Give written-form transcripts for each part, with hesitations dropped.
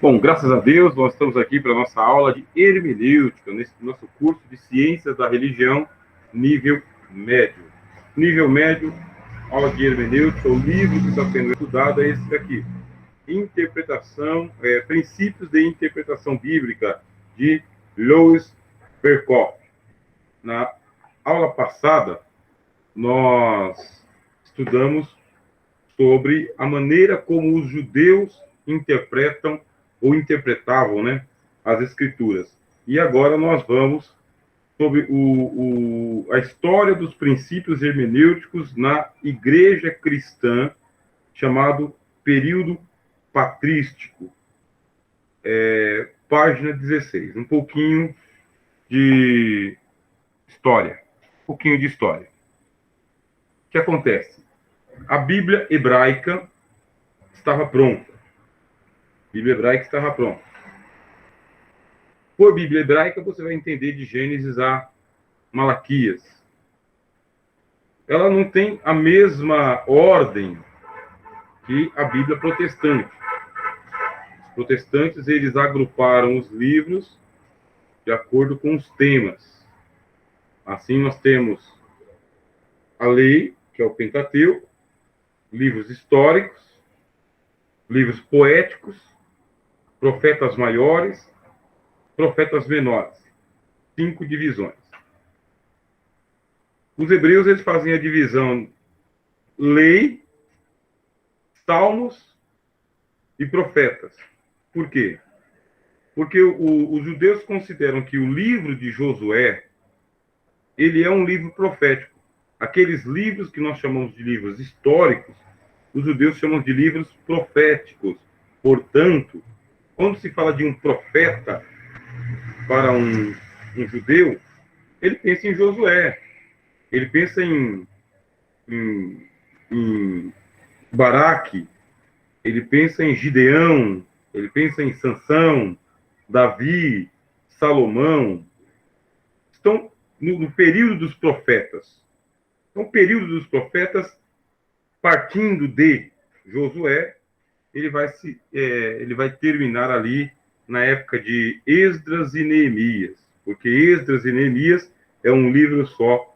Bom, graças a Deus, nós estamos aqui para a nossa aula de hermenêutica, nesse nosso curso de Ciências da Religião, nível médio. Nível médio, aula de hermenêutica, o livro que está sendo estudado é esse aqui. Princípios de Interpretação Bíblica, de Louis Berkhof. Na aula passada, nós estudamos sobre a maneira como os judeus interpretavam, as Escrituras. E agora nós vamos sobre a história dos princípios hermenêuticos na igreja cristã, chamado período patrístico. Página 16. Um pouquinho de história. O que acontece? A Bíblia hebraica estava pronta. Por Bíblia hebraica, você vai entender de Gênesis a Malaquias. Ela não tem a mesma ordem que a Bíblia protestante. Os protestantes, eles agruparam os livros de acordo com os temas. Assim, nós temos a lei, que é o Pentateuco, livros históricos, livros poéticos, profetas maiores, profetas menores. 5 divisões. Os hebreus, eles fazem a divisão lei, salmos e profetas. Por quê? Porque os judeus consideram que o livro de Josué, ele é um livro profético. Aqueles livros que nós chamamos de livros históricos, os judeus chamam de livros proféticos. Portanto, quando se fala de um profeta para um judeu, ele pensa em Josué, ele pensa em Baraque, ele pensa em Gideão, ele pensa em Sansão, Davi, Salomão. Estão no período dos profetas. Então, o período dos profetas, partindo de Josué, ele vai terminar ali na época de Esdras e Neemias, porque Esdras e Neemias é um livro só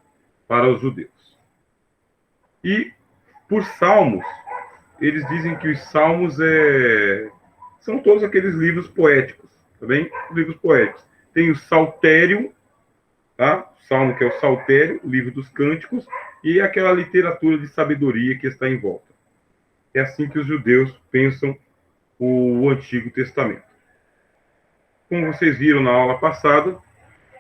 para os judeus. E, por salmos, eles dizem que os salmos são todos aqueles livros poéticos, tá bem? Livros poéticos. Tem o Saltério, tá? O salmo, que é o Saltério, o livro dos cânticos, e aquela literatura de sabedoria que está em volta. É assim que os judeus pensam o Antigo Testamento. Como vocês viram na aula passada,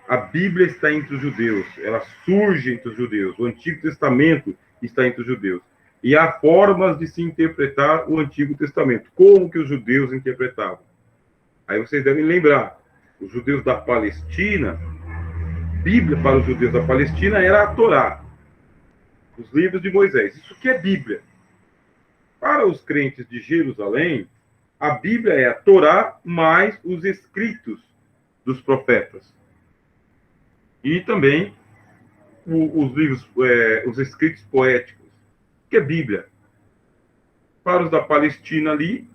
a Bíblia está entre os judeus, ela surge entre os judeus, o Antigo Testamento está entre os judeus. E há formas de se interpretar o Antigo Testamento. Como que os judeus interpretavam? Aí vocês devem lembrar, os judeus da Palestina, Bíblia para os judeus da Palestina era a Torá, os livros de Moisés. Isso que é Bíblia. Para os crentes de Jerusalém, a Bíblia é a Torá mais os escritos dos profetas. E também os livros, os escritos poéticos, que é Bíblia. Para os da Palestina ali,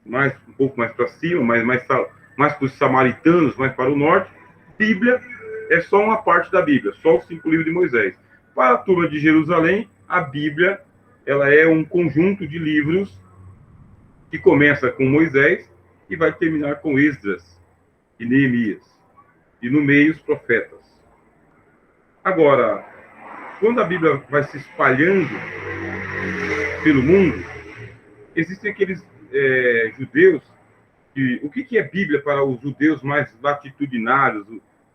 um pouco mais para cima, mais para os samaritanos, mais para o norte, Bíblia é só uma parte da Bíblia, só os 5 livros de Moisés. Para a turma de Jerusalém, a Bíblia ela é um conjunto de livros que começa com Moisés e vai terminar com Esdras e Neemias. E no meio os profetas. Agora, quando a Bíblia vai se espalhando pelo mundo, existem aqueles judeus que... O que é Bíblia para os judeus mais latitudinários,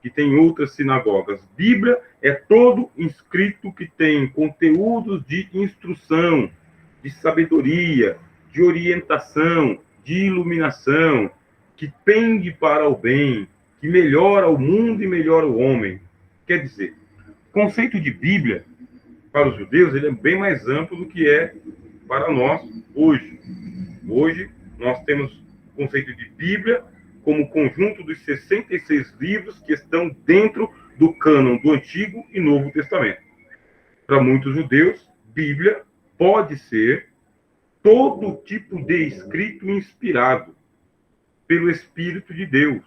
que tem outras sinagogas? Bíblia é todo escrito que tem conteúdos de instrução, de sabedoria, de orientação, de iluminação, que pende para o bem, que melhora o mundo e melhora o homem. Quer dizer, o conceito de Bíblia para os judeus ele é bem mais amplo do que é para nós hoje. Hoje, nós temos o conceito de Bíblia como conjunto dos 66 livros que estão dentro do cânon do Antigo e Novo Testamento. Para muitos judeus, Bíblia pode ser todo tipo de escrito inspirado pelo Espírito de Deus.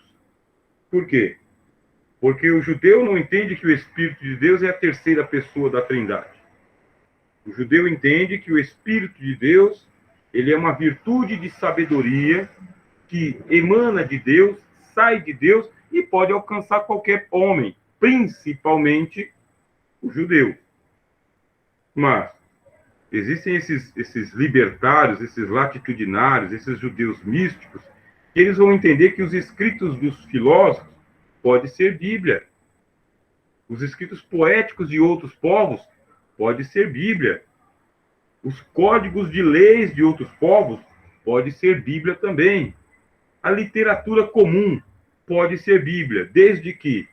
Por quê? Porque o judeu não entende que o Espírito de Deus é a terceira pessoa da Trindade. O judeu entende que o Espírito de Deus, ele é uma virtude de sabedoria que emana de Deus, sai de Deus e pode alcançar qualquer homem, principalmente o judeu. Mas existem esses libertários, esses latitudinários, esses judeus místicos, que eles vão entender que os escritos dos filósofos pode ser Bíblia. Os escritos poéticos de outros povos pode ser Bíblia. Os códigos de leis de outros povos pode ser Bíblia também. A literatura comum pode ser Bíblia, desde que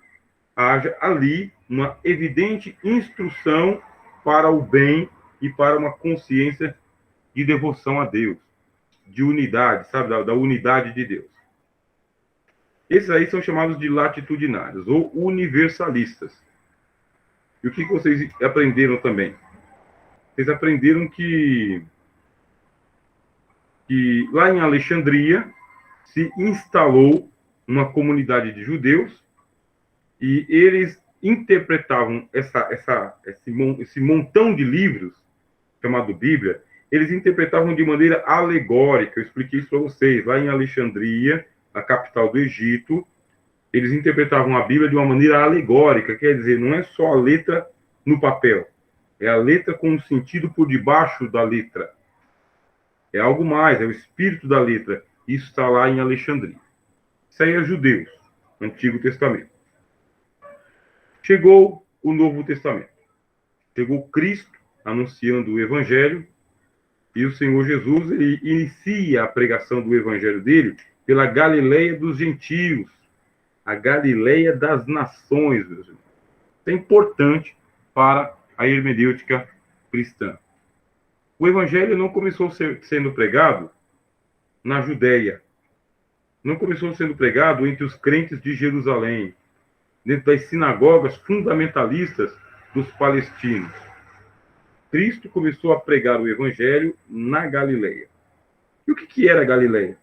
haja ali uma evidente instrução para o bem e para uma consciência de devoção a Deus, de unidade, sabe, da unidade de Deus. Esses aí são chamados de latitudinários ou universalistas. E o que vocês aprenderam também? Vocês aprenderam que lá em Alexandria se instalou uma comunidade de judeus e eles interpretavam esse montão de livros, chamado Bíblia, eles interpretavam de maneira alegórica. Eu expliquei isso para vocês. Lá em Alexandria, a capital do Egito, eles interpretavam a Bíblia de uma maneira alegórica, quer dizer, não é só a letra no papel, é a letra com o sentido por debaixo da letra. É algo mais, é o espírito da letra. Isso está lá em Alexandria. Isso aí é judeus, Antigo Testamento. Chegou o Novo Testamento. Chegou Cristo anunciando o Evangelho, e o Senhor Jesus ele inicia a pregação do Evangelho dele pela Galileia dos gentios, a Galileia das nações, meus irmãos. Isso é importante para a hermenêutica cristã. O Evangelho não começou sendo pregado na Judéia, não começou sendo pregado entre os crentes de Jerusalém, dentro das sinagogas fundamentalistas dos palestinos. Cristo começou a pregar o Evangelho na Galileia. E o que era a Galileia?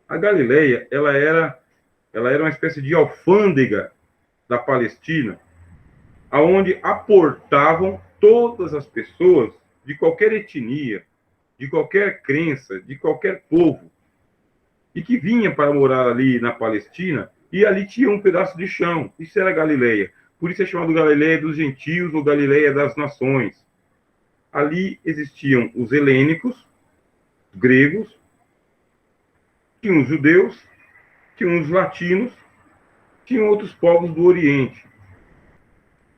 A Galileia, ela era uma espécie de alfândega da Palestina, aonde aportavam todas as pessoas de qualquer etnia, de qualquer crença, de qualquer povo, e que vinha para morar ali na Palestina, e ali tinha um pedaço de chão. Isso era Galileia. Por isso é chamado Galileia dos gentios ou Galileia das nações. Ali existiam os helênicos, gregos, tinham os judeus, tinham os latinos, tinham outros povos do Oriente.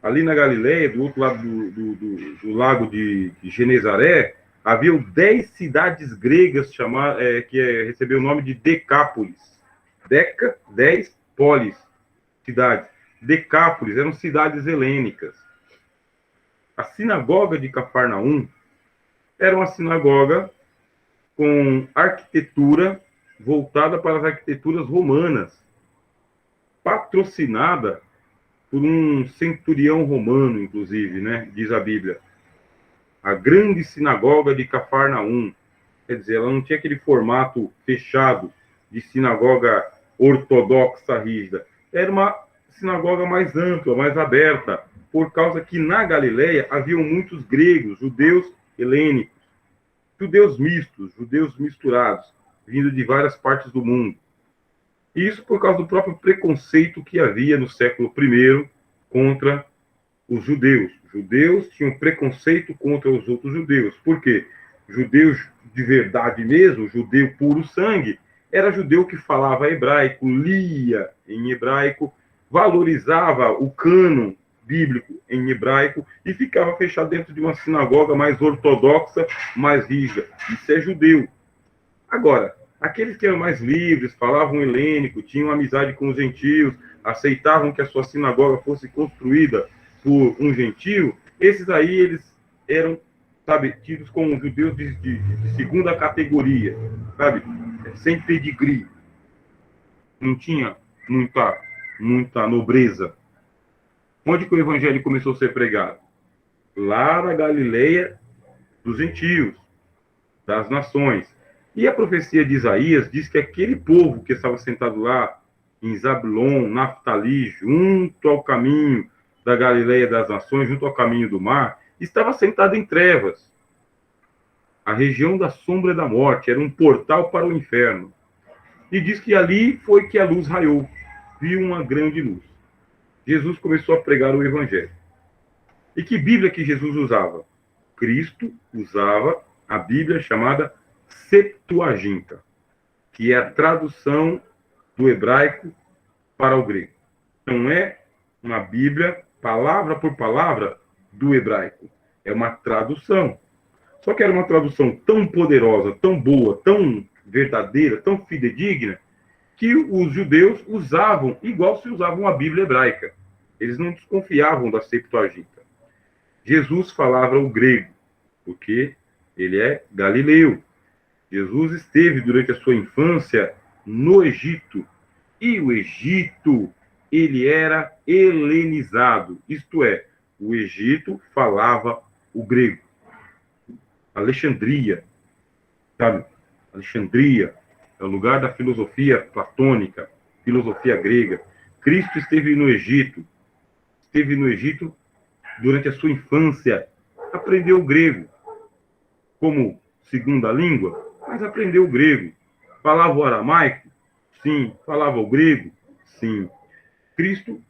Ali na Galileia, do outro lado do lago de Genezaré, haviam 10 cidades gregas que recebeu o nome de Decápolis. 10 polis, cidades. Decápolis eram cidades helênicas. A sinagoga de Cafarnaum era uma sinagoga com arquitetura voltada para as arquiteturas romanas, patrocinada por um centurião romano, inclusive, né? Diz a Bíblia. A grande sinagoga de Cafarnaum. Quer dizer, ela não tinha aquele formato fechado de sinagoga ortodoxa rígida. Era uma sinagoga mais ampla, mais aberta, por causa que na Galileia haviam muitos gregos, judeus helênicos, judeus mistos, judeus misturados, vindo de várias partes do mundo. Isso por causa do próprio preconceito que havia no século I contra os judeus. Os judeus tinham preconceito contra os outros judeus. Por quê? Judeus de verdade mesmo, judeu puro sangue, era judeu que falava hebraico, lia em hebraico, valorizava o cânon bíblico em hebraico e ficava fechado dentro de uma sinagoga mais ortodoxa, mais rígida. Isso é judeu. Agora, aqueles que eram mais livres, falavam helênico, tinham amizade com os gentios, aceitavam que a sua sinagoga fosse construída por um gentio, esses aí, eles eram, sabe, tidos como judeus de segunda categoria, sabe, sem pedigree. Não tinha muita nobreza. Onde que o evangelho começou a ser pregado? Lá na Galileia dos gentios, das nações. E a profecia de Isaías diz que aquele povo que estava sentado lá em Zabulon, Naftali, junto ao caminho da Galileia das Nações, junto ao caminho do mar, estava sentado em trevas. A região da sombra da morte era um portal para o inferno. E diz que ali foi que a luz raiou. Viu uma grande luz. Jesus começou a pregar o evangelho. E que Bíblia que Jesus usava? Cristo usava a Bíblia chamada Septuaginta, que é a tradução do hebraico para o grego. Não é uma Bíblia, palavra por palavra, do hebraico. É uma tradução. Só que era uma tradução tão poderosa, tão boa, tão verdadeira, tão fidedigna, que os judeus usavam igual se usavam a Bíblia hebraica. Eles não desconfiavam da Septuaginta. Jesus falava o grego, porque ele é galileu. Jesus esteve durante a sua infância no Egito. E o Egito, ele era helenizado. Isto é, o Egito falava o grego. Alexandria, sabe? Alexandria é o lugar da filosofia platônica, filosofia grega. Cristo esteve no Egito durante a sua infância, aprendeu o grego como segunda língua, mas aprendeu o grego. Falava o aramaico? Sim. Falava o grego? Sim. Cristo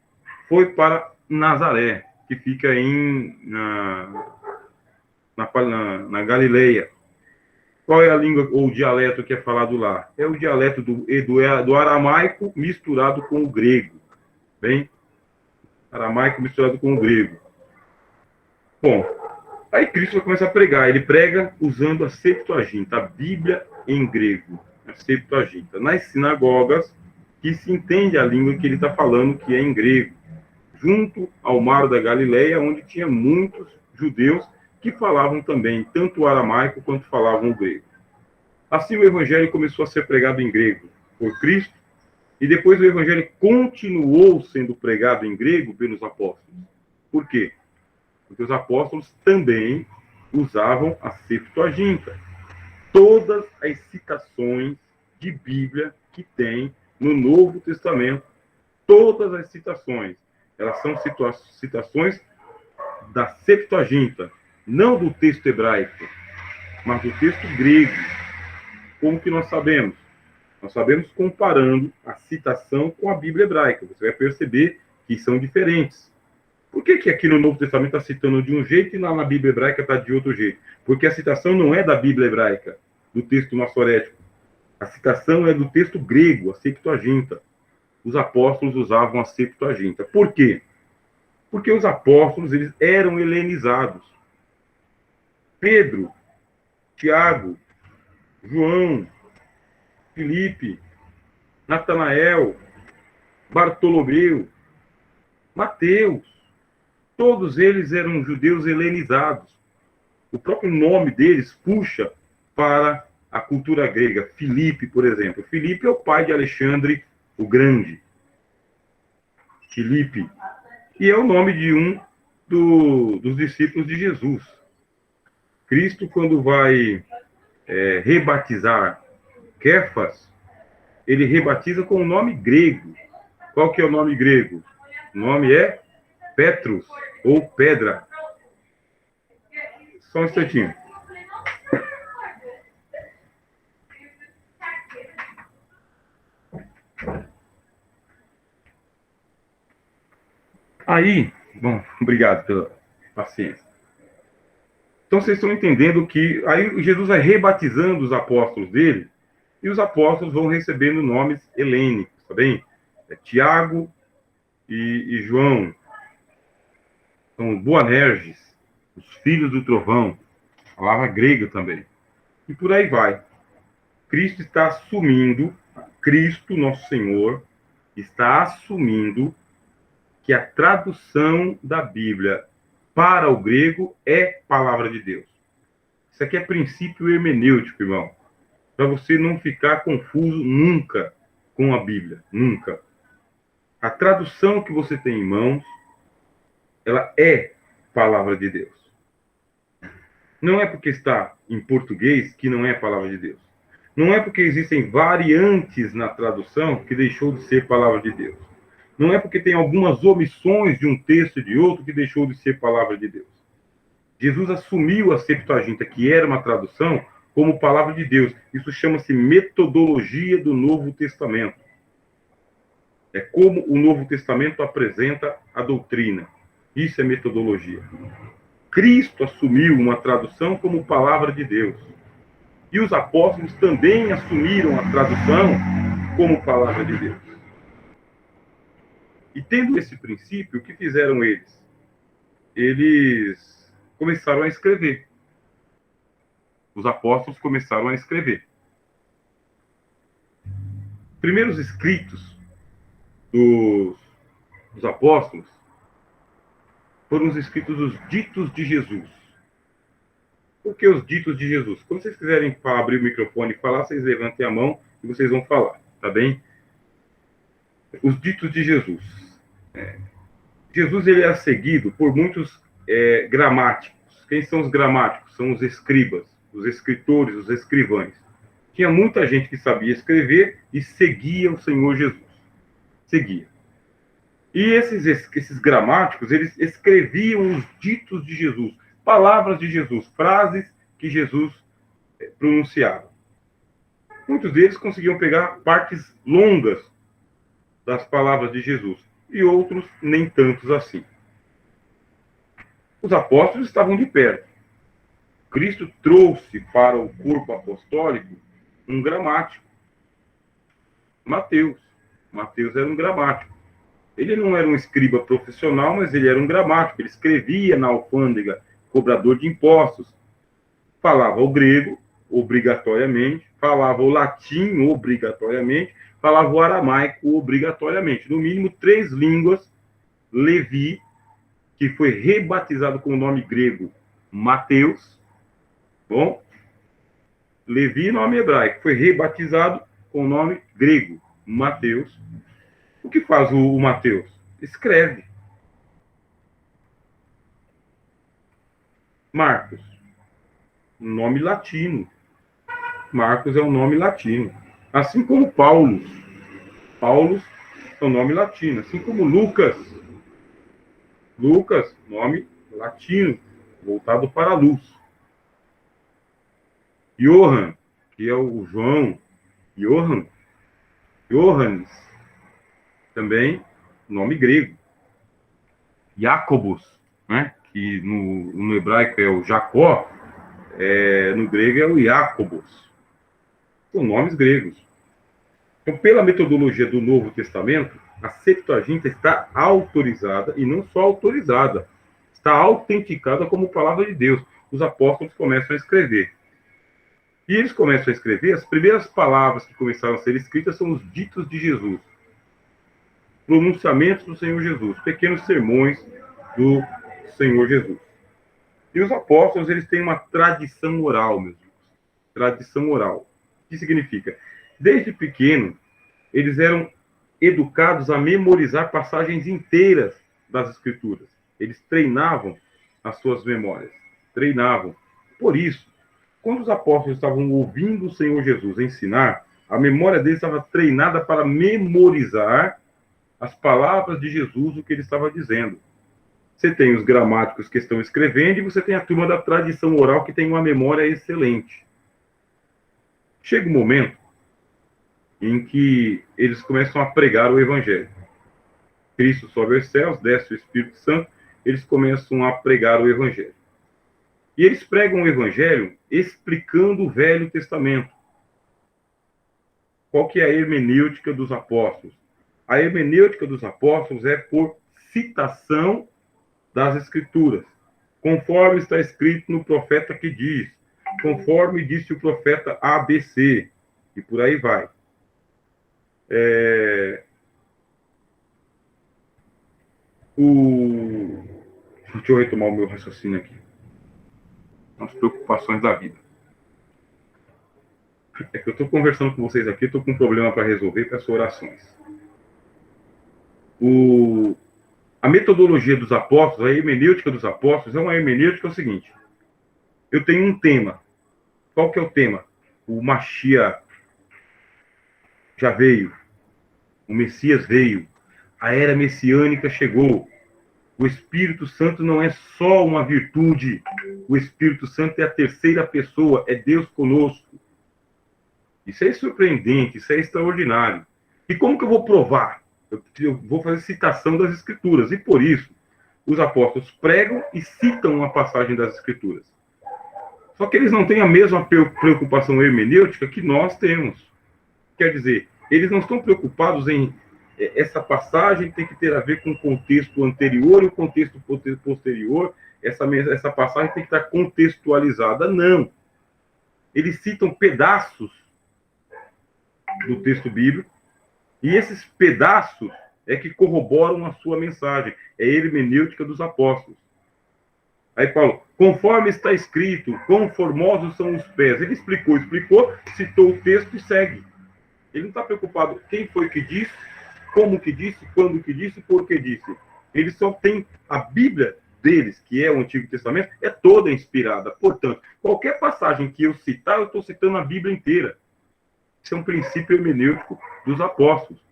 foi para Nazaré, que fica na Galileia. Qual é a língua ou o dialeto que é falado lá? É o dialeto do aramaico misturado com o grego. Bem, aramaico misturado com o grego. Bom, aí Cristo vai começar a pregar. Ele prega usando a Septuaginta, a Bíblia em grego. A Septuaginta. Nas sinagogas, que se entende a língua que ele está falando, que é em grego. Junto ao mar da Galileia, onde tinha muitos judeus que falavam também tanto o aramaico quanto falavam o grego. Assim o evangelho começou a ser pregado em grego por Cristo, e depois o evangelho continuou sendo pregado em grego pelos apóstolos. Por quê? Porque os apóstolos também usavam a Septuaginta. Todas as citações de Bíblia que tem no Novo Testamento, todas as citações, elas são citações da Septuaginta, não do texto hebraico, mas do texto grego. Como que nós sabemos? Nós sabemos comparando a citação com a Bíblia hebraica. Você vai perceber que são diferentes. Por que aqui no Novo Testamento está citando de um jeito e lá na Bíblia hebraica está de outro jeito? Porque a citação não é da Bíblia hebraica, do texto maçorético. A citação é do texto grego, a Septuaginta. Os apóstolos usavam a Septuaginta. Por quê? Porque os apóstolos eles eram helenizados. Pedro, Tiago, João, Filipe, Natanael, Bartolomeu, Mateus, todos eles eram judeus helenizados. O próprio nome deles puxa para a cultura grega. Filipe, por exemplo. Filipe é o pai de Alexandre o Grande. Filipe. E é o nome de um dos discípulos de Jesus. Cristo, quando vai rebatizar Kefas, ele rebatiza com o nome grego. Qual que é o nome grego? O nome é Petrus, ou pedra. Só um instantinho. Aí, bom, obrigado pela paciência. Então vocês estão entendendo que aí Jesus vai rebatizando os apóstolos dele, e os apóstolos vão recebendo nomes helênicos, tá bem? Tiago e João, são Boanerges, os filhos do trovão, palavra grega também. E por aí vai. Cristo está assumindo, Cristo, nosso Senhor, está assumindo que a tradução da Bíblia para o grego é palavra de Deus. Isso aqui é princípio hermenêutico, irmão. Para você não ficar confuso nunca com a Bíblia. Nunca. A tradução que você tem em mãos, ela é palavra de Deus. Não é porque está em português que não é palavra de Deus. Não é porque existem variantes na tradução que deixou de ser palavra de Deus. Não é porque tem algumas omissões de um texto e de outro que deixou de ser palavra de Deus. Jesus assumiu a Septuaginta, que era uma tradução, como palavra de Deus. Isso chama-se metodologia do Novo Testamento. É como o Novo Testamento apresenta a doutrina. Isso é metodologia. Cristo assumiu uma tradução como palavra de Deus. E os apóstolos também assumiram a tradução como palavra de Deus. E tendo esse princípio, o que fizeram eles? Eles começaram a escrever. Os apóstolos começaram a escrever. Primeiros escritos dos apóstolos foram os escritos dos ditos de Jesus. Por que os ditos de Jesus? Quando vocês quiserem abrir o microfone e falar, vocês levantem a mão e vocês vão falar, tá bem? Os ditos de Jesus. Jesus ele é seguido por muitos gramáticos. Quem são os gramáticos? São os escribas, os escritores, os escrivães. Tinha muita gente que sabia escrever e seguia o Senhor Jesus. Seguia. E esses gramáticos, eles escreviam os ditos de Jesus, palavras de Jesus, frases que Jesus pronunciava. Muitos deles conseguiam pegar partes longas das palavras de Jesus, e outros nem tantos assim. Os apóstolos estavam de perto. Cristo trouxe para o corpo apostólico um gramático. Mateus. Mateus era um gramático. Ele não era um escriba profissional, mas ele era um gramático. Ele escrevia na alfândega, cobrador de impostos. Falava o grego, obrigatoriamente. Falava o latim, obrigatoriamente. Falava o aramaico, obrigatoriamente. No mínimo 3 línguas. Levi, que foi rebatizado com o nome grego Mateus. Bom, Levi, nome hebraico, foi rebatizado com o nome grego Mateus. O que faz o Mateus? Escreve. Marcos, nome latino. Marcos é um nome latino. Assim como Paulo. Paulo é um nome latino. Assim como Lucas. Lucas, nome latino, voltado para a luz. Johann, que é o João. Johannes, também nome grego. Jacobus, né? Que no hebraico é o Jacó, no grego é o Jacobus. São nomes gregos. Então, pela metodologia do Novo Testamento, a Septuaginta está autorizada, e não só autorizada, está autenticada como palavra de Deus. Os apóstolos começam a escrever. E eles começam a escrever, as primeiras palavras que começaram a ser escritas são os ditos de Jesus. Pronunciamentos do Senhor Jesus, pequenos sermões do Senhor Jesus. E os apóstolos, eles têm uma tradição oral, meus irmãos. Tradição oral. O que significa? Desde pequeno, eles eram educados a memorizar passagens inteiras das Escrituras. Eles treinavam as suas memórias. Treinavam. Por isso, quando os apóstolos estavam ouvindo o Senhor Jesus ensinar, a memória deles estava treinada para memorizar as palavras de Jesus, o que ele estava dizendo. Você tem os gramáticos que estão escrevendo e você tem a turma da tradição oral que tem uma memória excelente. Chega um momento em que eles começam a pregar o Evangelho. Cristo sobe aos céus, desce o Espírito Santo, eles começam a pregar o Evangelho. E eles pregam o Evangelho explicando o Velho Testamento. Qual que é a hermenêutica dos apóstolos? A hermenêutica dos apóstolos é por citação das Escrituras, conforme está escrito no profeta que diz, conforme disse o profeta ABC, e por aí vai. Deixa eu retomar o meu raciocínio aqui. As preocupações da vida. É que eu estou conversando com vocês aqui, estou com um problema para resolver, peço orações. A metodologia dos apóstolos, a hermenêutica dos apóstolos, é uma hermenêutica, é o seguinte. Eu tenho um tema. Qual que é o tema? O Mashiach, já veio, o Messias veio, a era messiânica chegou. O Espírito Santo não é só uma virtude, o Espírito Santo é a terceira pessoa, é Deus conosco. Isso é surpreendente, isso é extraordinário. E como que eu vou provar? Eu vou fazer citação das Escrituras, e por isso os apóstolos pregam e citam uma passagem das Escrituras. Só que eles não têm a mesma preocupação hermenêutica que nós temos. Quer dizer, eles não estão preocupados em essa passagem tem que ter a ver com o contexto anterior e o contexto posterior. Essa passagem tem que estar contextualizada. Não. Eles citam pedaços do texto bíblico e esses pedaços é que corroboram a sua mensagem. É a hermenêutica dos apóstolos. Aí Paulo, conforme está escrito, quão formosos são os pés. Ele explicou, citou o texto e segue. Ele não está preocupado quem foi que disse, como que disse, quando que disse, por que disse. Ele só tem a Bíblia deles, que é o Antigo Testamento, é toda inspirada. Portanto, qualquer passagem que eu citar, eu estou citando a Bíblia inteira. Isso é um princípio hermenêutico dos apóstolos.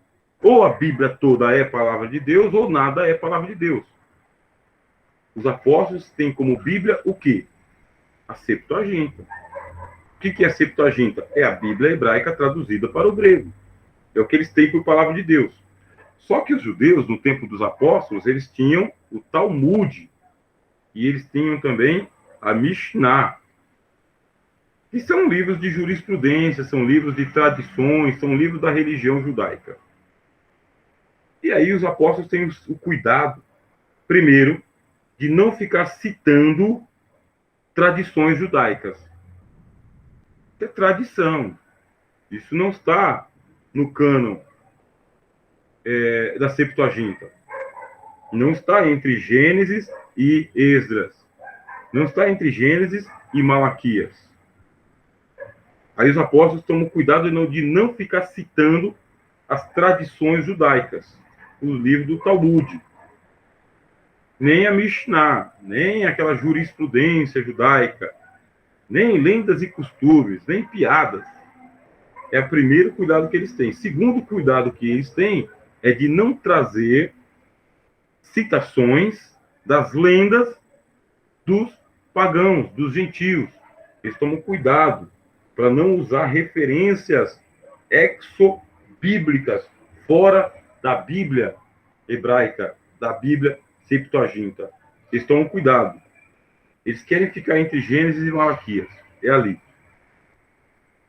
Ou a Bíblia toda é palavra de Deus, ou nada é palavra de Deus. Os apóstolos têm como Bíblia o quê? A Septuaginta. O que é a Septuaginta? É a Bíblia hebraica traduzida para o grego. É o que eles têm por palavra de Deus. Só que os judeus, no tempo dos apóstolos, eles tinham o Talmud. E eles tinham também a Mishnah. Que são livros de jurisprudência, são livros de tradições, são livros da religião judaica. E aí os apóstolos têm o cuidado, primeiro, de não ficar citando tradições judaicas. Isso é tradição. Isso não está no cânon da Septuaginta. Não está entre Gênesis e Esdras. Não está entre Gênesis e Malaquias. Aí os apóstolos tomam cuidado de não ficar citando as tradições judaicas, os livros do Talmud. Nem a Mishnah, nem aquela jurisprudência judaica, nem lendas e costumes, nem piadas. É o primeiro cuidado que eles têm. Segundo cuidado que eles têm é de não trazer citações das lendas dos pagãos, dos gentios. Eles tomam cuidado para não usar referências exobíblicas fora da Bíblia hebraica, da Bíblia Septuaginta. Eles tomam cuidado. Eles querem ficar entre Gênesis e Malaquias. É ali.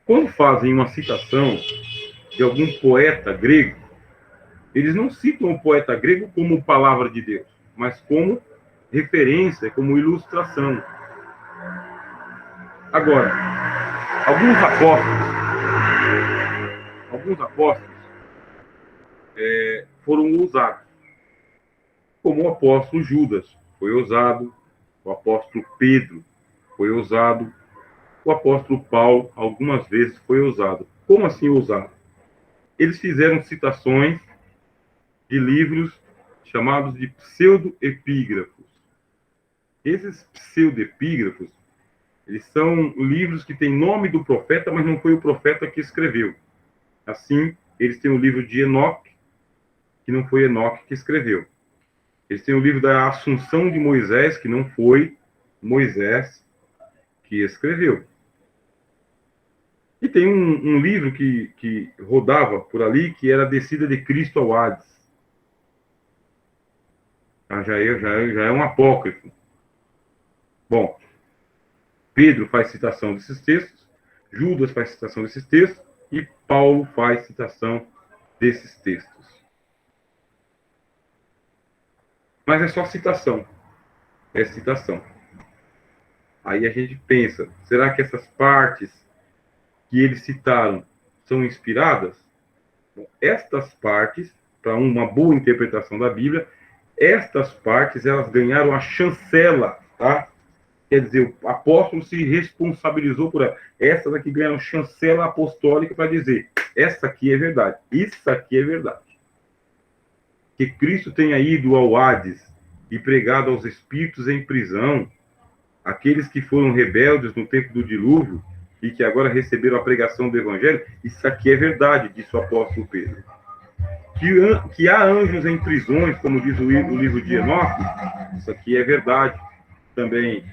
Quando fazem uma citação de algum poeta grego, eles não citam o poeta grego como palavra de Deus, mas como referência, como ilustração. Agora, alguns apóstolos foram ousados, como o apóstolo Judas foi ousado, o apóstolo Pedro foi ousado, o apóstolo Paulo algumas vezes foi ousado. Como assim ousado? Eles fizeram citações de livros chamados de pseudoepígrafos. Esses pseudoepígrafos, eles são livros que têm nome do profeta, mas não foi o profeta que escreveu. Assim, eles têm o livro de Enoque, que não foi Enoque que escreveu. Eles têm o livro da Assunção de Moisés, que não foi Moisés que escreveu. E tem um livro que rodava por ali, que era a Descida de Cristo ao Hades. Já é um apócrifo. Bom, Pedro faz citação desses textos, Judas faz citação desses textos, e Paulo faz citação desses textos. Mas é só citação. É citação. Aí a gente pensa, será que essas partes que eles citaram são inspiradas? Bom, estas partes, para uma boa interpretação da Bíblia, estas partes, elas ganharam a chancela, tá? Quer dizer, o apóstolo se responsabilizou por ela. Essas aqui ganharam chancela apostólica para dizer, essa aqui é verdade, isso aqui é verdade. Que Cristo tenha ido ao Hades e pregado aos espíritos em prisão, aqueles que foram rebeldes no tempo do dilúvio, e que agora receberam a pregação do Evangelho, isso aqui é verdade, disse o apóstolo Pedro. Que há anjos em prisões, como diz o livro de Enoque, isso aqui é verdade também.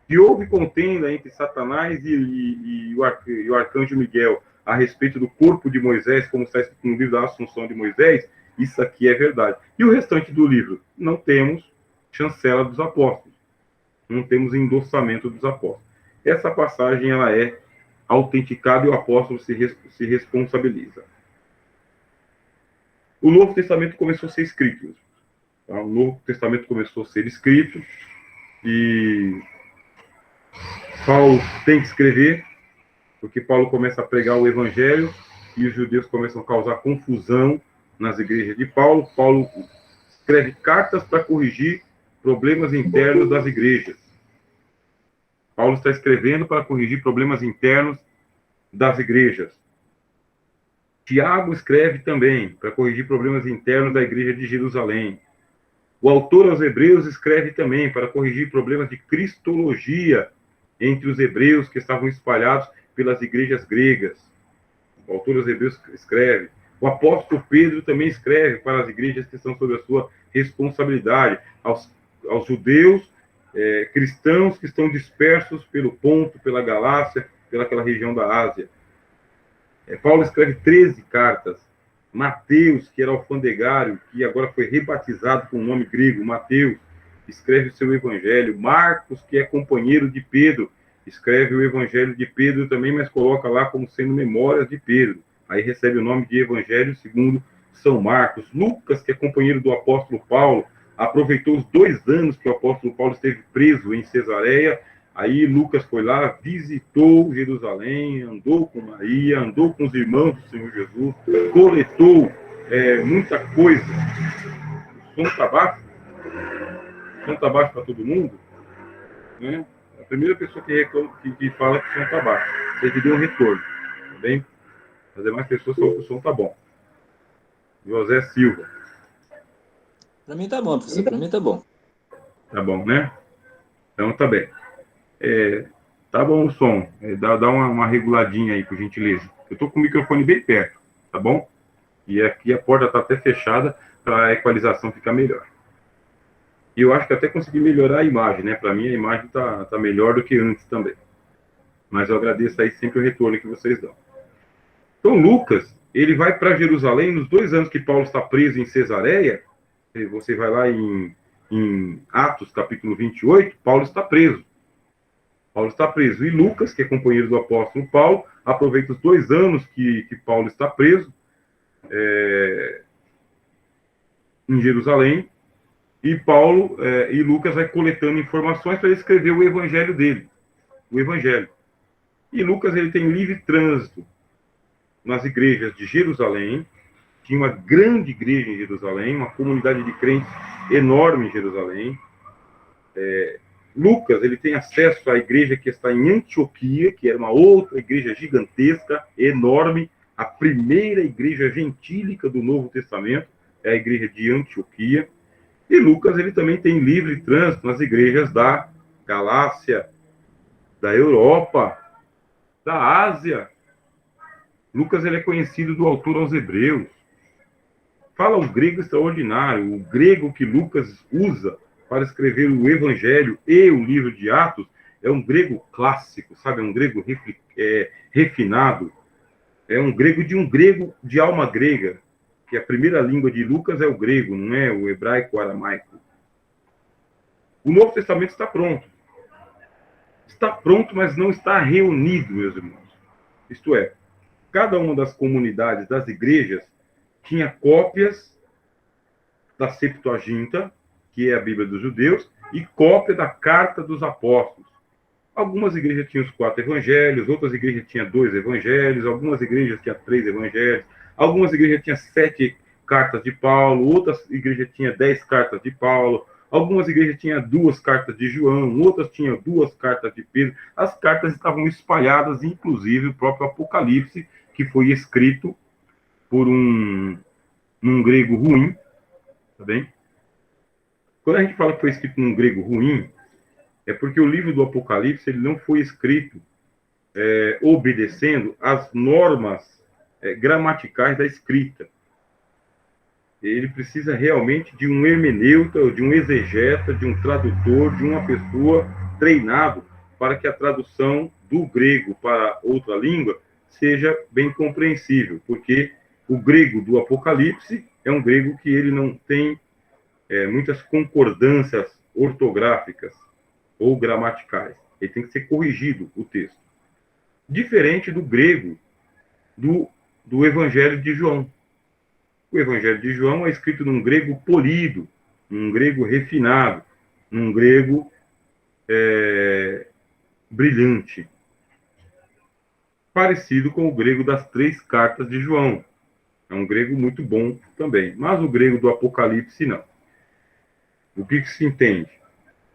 Que houve contenda entre Satanás e o arcanjo Miguel a respeito do corpo de Moisés, como está escrito no livro da Assunção de Moisés, isso aqui é verdade. E o restante do livro? Não temos chancela dos apóstolos, não temos endossamento dos apóstolos. Essa passagem ela é autenticada e o apóstolo se responsabiliza. O Novo Testamento começou a ser escrito. Tá? O Novo Testamento começou a ser escrito e Paulo tem que escrever, porque Paulo começa a pregar o Evangelho e os judeus começam a causar confusão nas igrejas de Paulo. Paulo escreve cartas para corrigir problemas internos das igrejas. Paulo está escrevendo para corrigir problemas internos das igrejas. Tiago escreve também para corrigir problemas internos da igreja de Jerusalém. O autor aos Hebreus escreve também para corrigir problemas de cristologia entre os hebreus que estavam espalhados pelas igrejas gregas. O autor aos Hebreus escreve. O apóstolo Pedro também escreve para as igrejas que estão sob a sua responsabilidade, aos judeus cristãos que estão dispersos pelo Ponto, pela Galácia, pelaquela região da Ásia. Paulo escreve 13 cartas. Mateus, que era alfandegário, que agora foi rebatizado com o nome grego, Mateus, escreve o seu evangelho. Marcos, que é companheiro de Pedro, escreve o evangelho de Pedro também, mas coloca lá como sendo memórias de Pedro. Aí recebe o nome de Evangelho segundo São Marcos. Lucas, que é companheiro do apóstolo Paulo, aproveitou os 2 anos que o apóstolo Paulo esteve preso em Cesareia. Aí Lucas foi lá, visitou Jerusalém, andou com Maria, andou com os irmãos do Senhor Jesus, coletou muita coisa. O som está baixo? O som está baixo para todo mundo? Né? A primeira pessoa que fala que o som está baixo. Você que deu um retorno, tá bem? As demais pessoas falam que o som está bom. José Silva. Para mim tá bom, professor, para mim tá bom. Tá bom, né? Então tá bem. Tá bom o som. Dá uma reguladinha aí, por gentileza. Eu tô com o microfone bem perto, tá bom? E aqui a porta tá até fechada para a equalização ficar melhor. E eu acho que até consegui melhorar a imagem, né? Para mim a imagem tá melhor do que antes também. Mas eu agradeço aí sempre o retorno que vocês dão. Então Lucas, ele vai para Jerusalém nos 2 anos que Paulo está preso em Cesareia. Você vai lá em Atos, capítulo 28, Paulo está preso. Paulo está preso. E Lucas, que é companheiro do apóstolo Paulo, aproveita os 2 anos que Paulo está preso em Jerusalém. E Paulo e Lucas vai coletando informações para escrever o evangelho dele. O evangelho. E Lucas ele tem livre trânsito nas igrejas de Jerusalém. Tinha uma grande igreja em Jerusalém, uma comunidade de crentes enorme em Jerusalém. Lucas ele tem acesso à igreja que está em Antioquia, que era uma outra igreja gigantesca, enorme, a primeira igreja gentílica do Novo Testamento, é a igreja de Antioquia. E Lucas ele também tem livre trânsito nas igrejas da Galácia, da Europa, da Ásia. Lucas ele é conhecido do autor aos Hebreus. Fala o grego extraordinário, o grego que Lucas usa para escrever o Evangelho e o livro de Atos é um grego clássico, sabe? É um grego refinado. É um grego de alma grega, que a primeira língua de Lucas é o grego, não é o hebraico, o aramaico. O Novo Testamento está pronto. Está pronto, mas não está reunido, meus irmãos. Isto é, cada uma das comunidades, das igrejas, tinha cópias da Septuaginta, que é a Bíblia dos judeus, e cópia da Carta dos Apóstolos. Algumas igrejas tinham os 4 evangelhos, outras igrejas tinham 2 evangelhos, algumas igrejas tinham 3 evangelhos, algumas igrejas tinham 7 cartas de Paulo, outras igrejas tinham 10 cartas de Paulo, algumas igrejas tinham 2 cartas de João, outras tinham 2 cartas de Pedro. As cartas estavam espalhadas, inclusive o próprio Apocalipse, que foi escrito por num grego ruim, tá bem? Quando a gente fala que foi escrito num grego ruim, é porque o livro do Apocalipse ele não foi escrito obedecendo às normas gramaticais da escrita. Ele precisa realmente de um hermeneuta, de um exegeta, de um tradutor, de uma pessoa treinado para que a tradução do grego para outra língua seja bem compreensível, porque o grego do Apocalipse é um grego que ele não tem muitas concordâncias ortográficas ou gramaticais. Ele tem que ser corrigido, o texto. Diferente do grego do Evangelho de João. O Evangelho de João é escrito num grego polido, num grego refinado, num grego brilhante. Parecido com o grego das 3 cartas de João. É um grego muito bom também. Mas o grego do Apocalipse, não. O que se entende?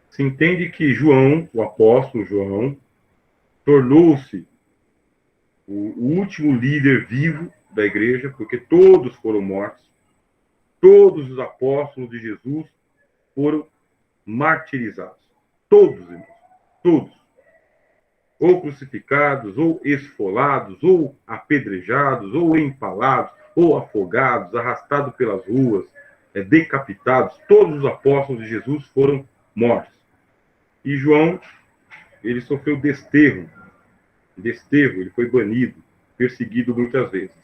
Se entende que João, o apóstolo João, tornou-se o último líder vivo da igreja, porque todos foram mortos. Todos os apóstolos de Jesus foram martirizados. Todos, irmãos. Todos. Ou crucificados, ou esfolados, ou apedrejados, ou empalados, ou afogados, arrastados pelas ruas, decapitados. Todos os apóstolos de Jesus foram mortos. E João, ele sofreu desterro, ele foi banido, perseguido muitas vezes.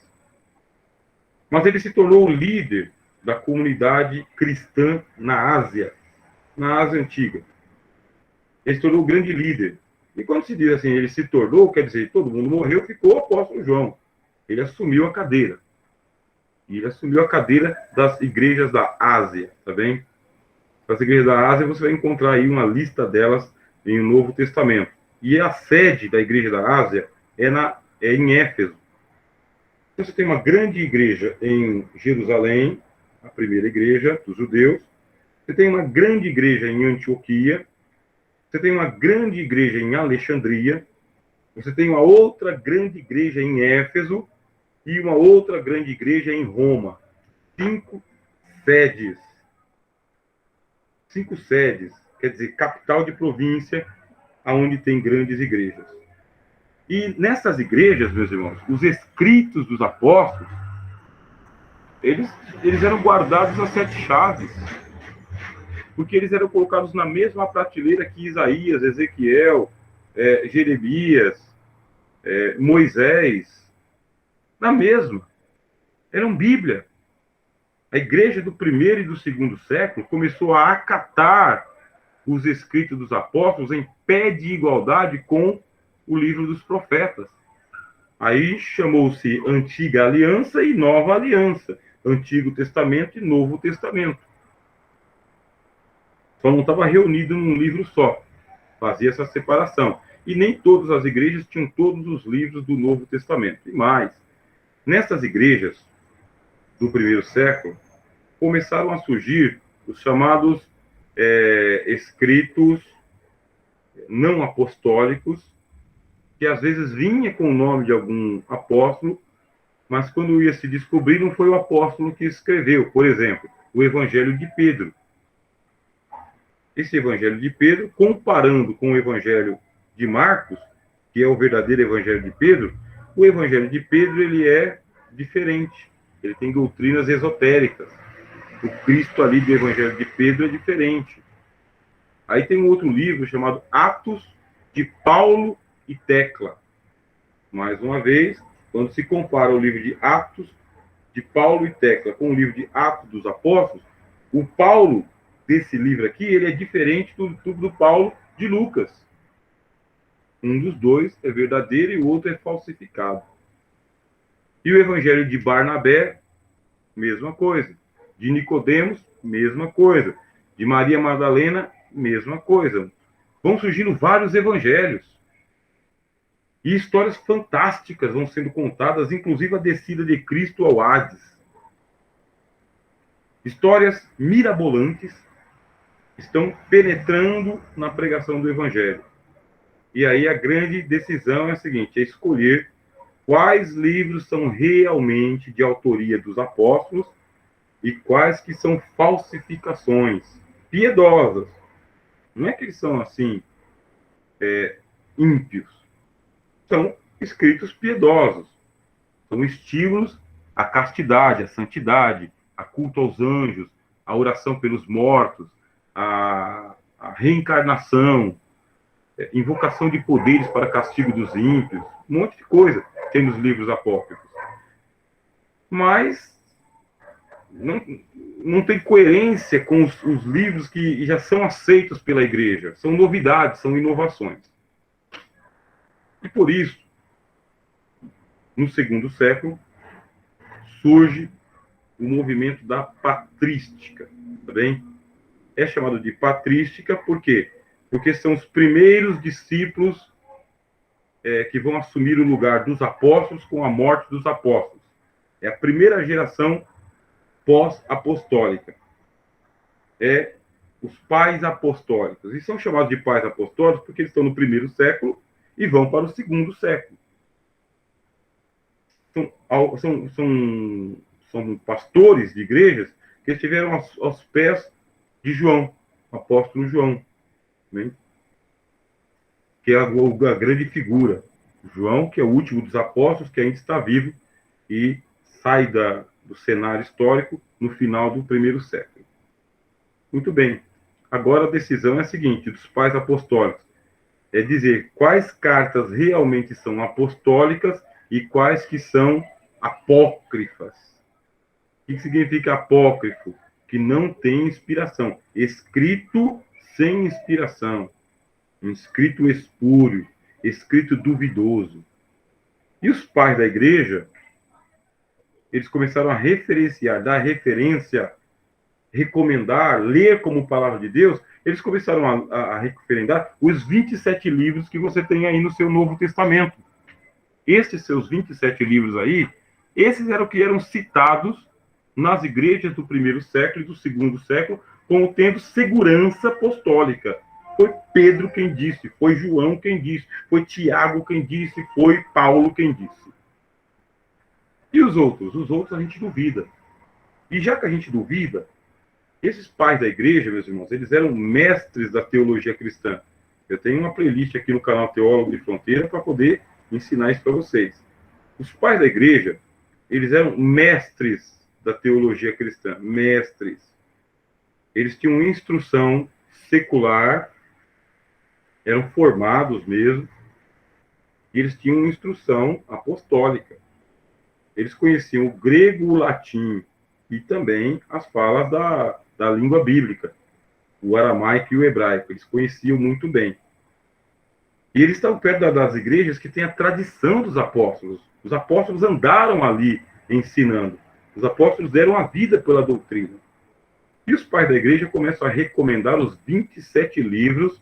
Mas ele se tornou o líder da comunidade cristã na Ásia Antiga. Ele se tornou o grande líder. E quando se diz assim, ele se tornou, quer dizer, todo mundo morreu, ficou o apóstolo João. Ele assumiu a cadeira. E ele assumiu a cadeira das igrejas da Ásia, tá bem? As igrejas da Ásia, você vai encontrar aí uma lista delas em o Novo Testamento. E a sede da igreja da Ásia é em Éfeso. Você tem uma grande igreja em Jerusalém, a primeira igreja dos judeus. Você tem uma grande igreja em Antioquia. Você tem uma grande igreja em Alexandria. Você tem uma outra grande igreja em Éfeso e uma outra grande igreja em Roma. 5 sedes. 5 sedes, quer dizer, capital de província, onde tem grandes igrejas. E nessas igrejas, meus irmãos, os escritos dos apóstolos, eles eram guardados às 7 chaves, porque eles eram colocados na mesma prateleira que Isaías, Ezequiel, Jeremias, Moisés, na mesma. Eram Bíblia. A igreja do primeiro e do segundo século começou a acatar os escritos dos apóstolos em pé de igualdade com o livro dos profetas. Aí chamou-se Antiga Aliança e Nova Aliança. Antigo Testamento e Novo Testamento. Só não estava reunido num livro só. Fazia essa separação. E nem todas as igrejas tinham todos os livros do Novo Testamento. E mais, nessas igrejas do primeiro século, começaram a surgir os chamados escritos não apostólicos, que às vezes vinha com o nome de algum apóstolo, mas quando ia se descobrir, não foi o apóstolo que escreveu. Por exemplo, o Evangelho de Pedro. Esse Evangelho de Pedro, comparando com o Evangelho de Marcos, que é o verdadeiro Evangelho de Pedro, o Evangelho de Pedro ele é diferente. Ele tem doutrinas esotéricas. O Cristo ali do Evangelho de Pedro é diferente. Aí tem um outro livro chamado Atos de Paulo e Tecla. Mais uma vez, quando se compara o livro de Atos de Paulo e Tecla com o livro de Atos dos Apóstolos, o Paulo desse livro aqui, ele é diferente do Paulo de Lucas. Um dos dois é verdadeiro e o outro é falsificado. E o Evangelho de Barnabé, mesma coisa. De Nicodemos, mesma coisa. De Maria Madalena, mesma coisa. Vão surgindo vários evangelhos. E histórias fantásticas vão sendo contadas, inclusive a descida de Cristo ao Hades. Histórias mirabolantes estão penetrando na pregação do evangelho. E aí a grande decisão é a seguinte, é escolher quais livros são realmente de autoria dos apóstolos e quais que são falsificações piedosas. Não é que eles são assim, ímpios. são escritos piedosos, são estímulos à castidade, à santidade, a culto aos anjos, a oração pelos mortos, a reencarnação, invocação de poderes para castigo dos ímpios, um monte de coisa tem nos livros apócrifos. Mas não tem coerência com os livros que já são aceitos pela igreja. São novidades, são inovações. E por isso, no segundo século, surge o movimento da patrística, tá bem? É chamado de patrística por quê? Porque são os primeiros discípulos que vão assumir o lugar dos apóstolos com a morte dos apóstolos. É a primeira geração pós-apostólica. É os pais apostólicos. E são chamados de pais apostólicos porque eles estão no primeiro século e vão para o segundo século. São pastores de igrejas que estiveram aos pés de João, o apóstolo João, né? Que é a grande figura. João, que é o último dos apóstolos, que ainda está vivo e sai do cenário histórico no final do primeiro século. Muito bem. Agora a decisão é a seguinte, dos pais apostólicos. É dizer quais cartas realmente são apostólicas e quais que são apócrifas. O que significa apócrifo? Que não tem inspiração. Escrito sem inspiração. Um escrito espúrio, escrito duvidoso. E os pais da igreja, eles começaram a referenciar, dar referência, recomendar, ler como palavra de Deus, eles começaram a referendar os 27 livros que você tem aí no seu Novo Testamento. Esses seus 27 livros aí, esses eram que eram citados nas igrejas do primeiro século e do segundo século, como tendo segurança apostólica. Foi Pedro quem disse, foi João quem disse, foi Tiago quem disse, foi Paulo quem disse. E os outros? Os outros a gente duvida. E já que a gente duvida, esses pais da igreja, meus irmãos, eles eram mestres da teologia cristã. Eu tenho uma playlist aqui no canal Teólogo de Fronteira para poder ensinar isso para vocês. Os pais da igreja, eles eram mestres da teologia cristã, mestres. Eles tinham instrução secular, eram formados mesmo, e eles tinham instrução apostólica. Eles conheciam o grego, o latim e também as falas da língua bíblica, o aramaico e o hebraico. Eles conheciam muito bem. E eles estão perto das igrejas que têm a tradição dos apóstolos. Os apóstolos andaram ali ensinando. Os apóstolos deram a vida pela doutrina. E os pais da igreja começam a recomendar os 27 livros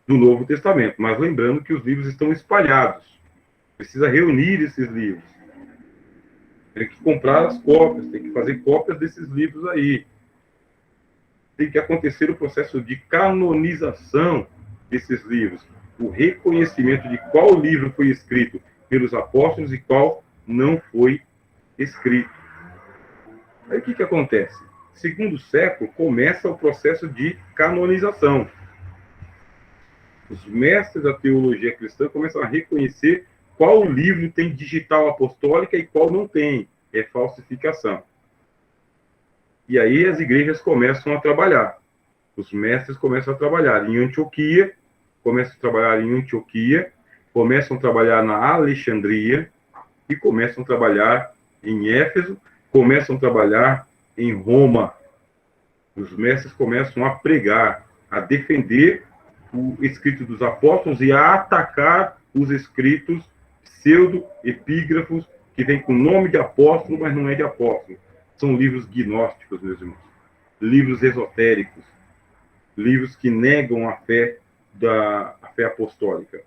do Novo Testamento. Mas lembrando que os livros estão espalhados. Precisa reunir esses livros. Tem que comprar as cópias, tem que fazer cópias desses livros aí. Tem que acontecer o processo de canonização desses livros. O reconhecimento de qual livro foi escrito pelos apóstolos e qual não foi escrito. Aí o que acontece? Segundo século, começa o processo de canonização. Os mestres da teologia cristã começam a reconhecer qual livro tem digital apostólica e qual não tem. É falsificação. E aí as igrejas começam a trabalhar. Os mestres começam a trabalhar em Antioquia, começam a trabalhar na Alexandria e começam a trabalhar em Éfeso, começam a trabalhar em Roma. Os mestres começam a pregar, a defender o escrito dos apóstolos e a atacar os escritos pseudo-epígrafos que vêm com nome de apóstolo, mas não é de apóstolo. São livros gnósticos, meus irmãos. Livros esotéricos. Livros que negam a fé apostólica.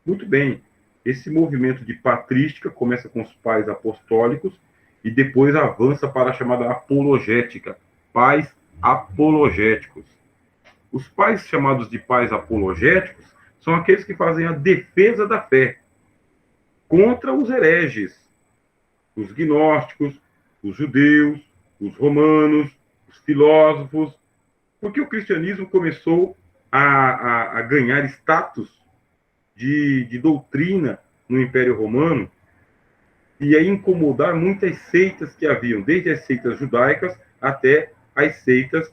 Muito bem. Esse movimento de patrística começa com os pais apostólicos e depois avança para a chamada apologética. Pais apologéticos. Os pais chamados de pais apologéticos são aqueles que fazem a defesa da fé contra os hereges, os gnósticos, os judeus, os romanos, os filósofos, porque o cristianismo começou a ganhar status de doutrina no Império Romano, e aí incomodar muitas seitas que haviam, desde as seitas judaicas até as seitas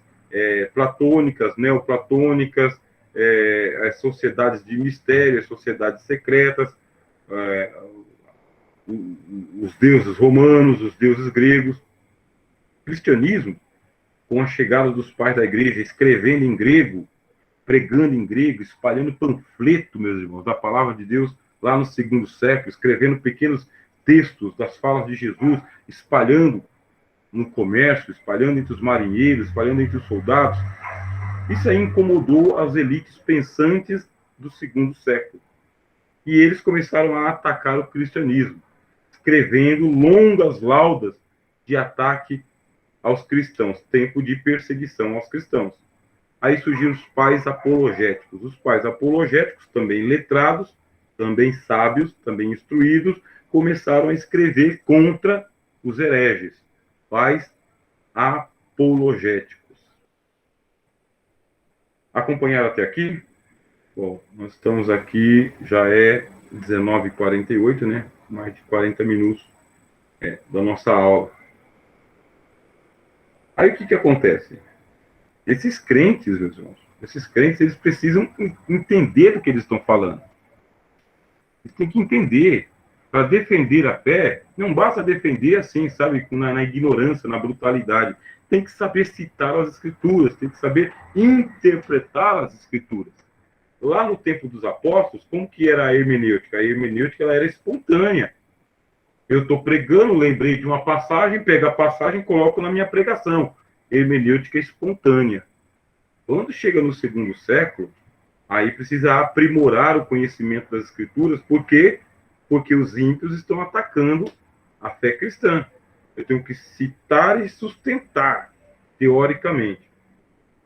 platônicas, neoplatônicas, as sociedades de mistério, as sociedades secretas, os deuses romanos, os deuses gregos. O cristianismo, com a chegada dos pais da igreja, escrevendo em grego, pregando em grego, espalhando panfleto, meus irmãos, da palavra de Deus, lá no segundo século, escrevendo pequenos textos das falas de Jesus, espalhando no comércio, espalhando entre os marinheiros, espalhando entre os soldados. Isso aí incomodou as elites pensantes do segundo século. E eles começaram a atacar o cristianismo, escrevendo longas laudas de ataque aos cristãos, tempo de perseguição aos cristãos. Aí surgiram os pais apologéticos. Os pais apologéticos, também letrados, também sábios, também instruídos, começaram a escrever contra os hereges. Pais apologéticos. Acompanharam até aqui? Bom, nós estamos aqui, já é 19h48, né? Mais de 40 minutos da nossa aula. Aí o que acontece? Esses crentes, meus irmãos, eles precisam entender do que eles estão falando. Eles têm que entender. Para defender a fé, não basta defender assim, sabe, na ignorância, na brutalidade. Tem que saber citar as escrituras, tem que saber interpretar as escrituras. Lá no tempo dos apóstolos, como que era a hermenêutica? A hermenêutica ela era espontânea. Eu estou pregando, lembrei de uma passagem, pego a passagem e coloco na minha pregação. Hermenêutica espontânea. Quando chega no segundo século, aí precisa aprimorar o conhecimento das escrituras, porque os ímpios estão atacando a fé cristã. Eu tenho que citar e sustentar, teoricamente.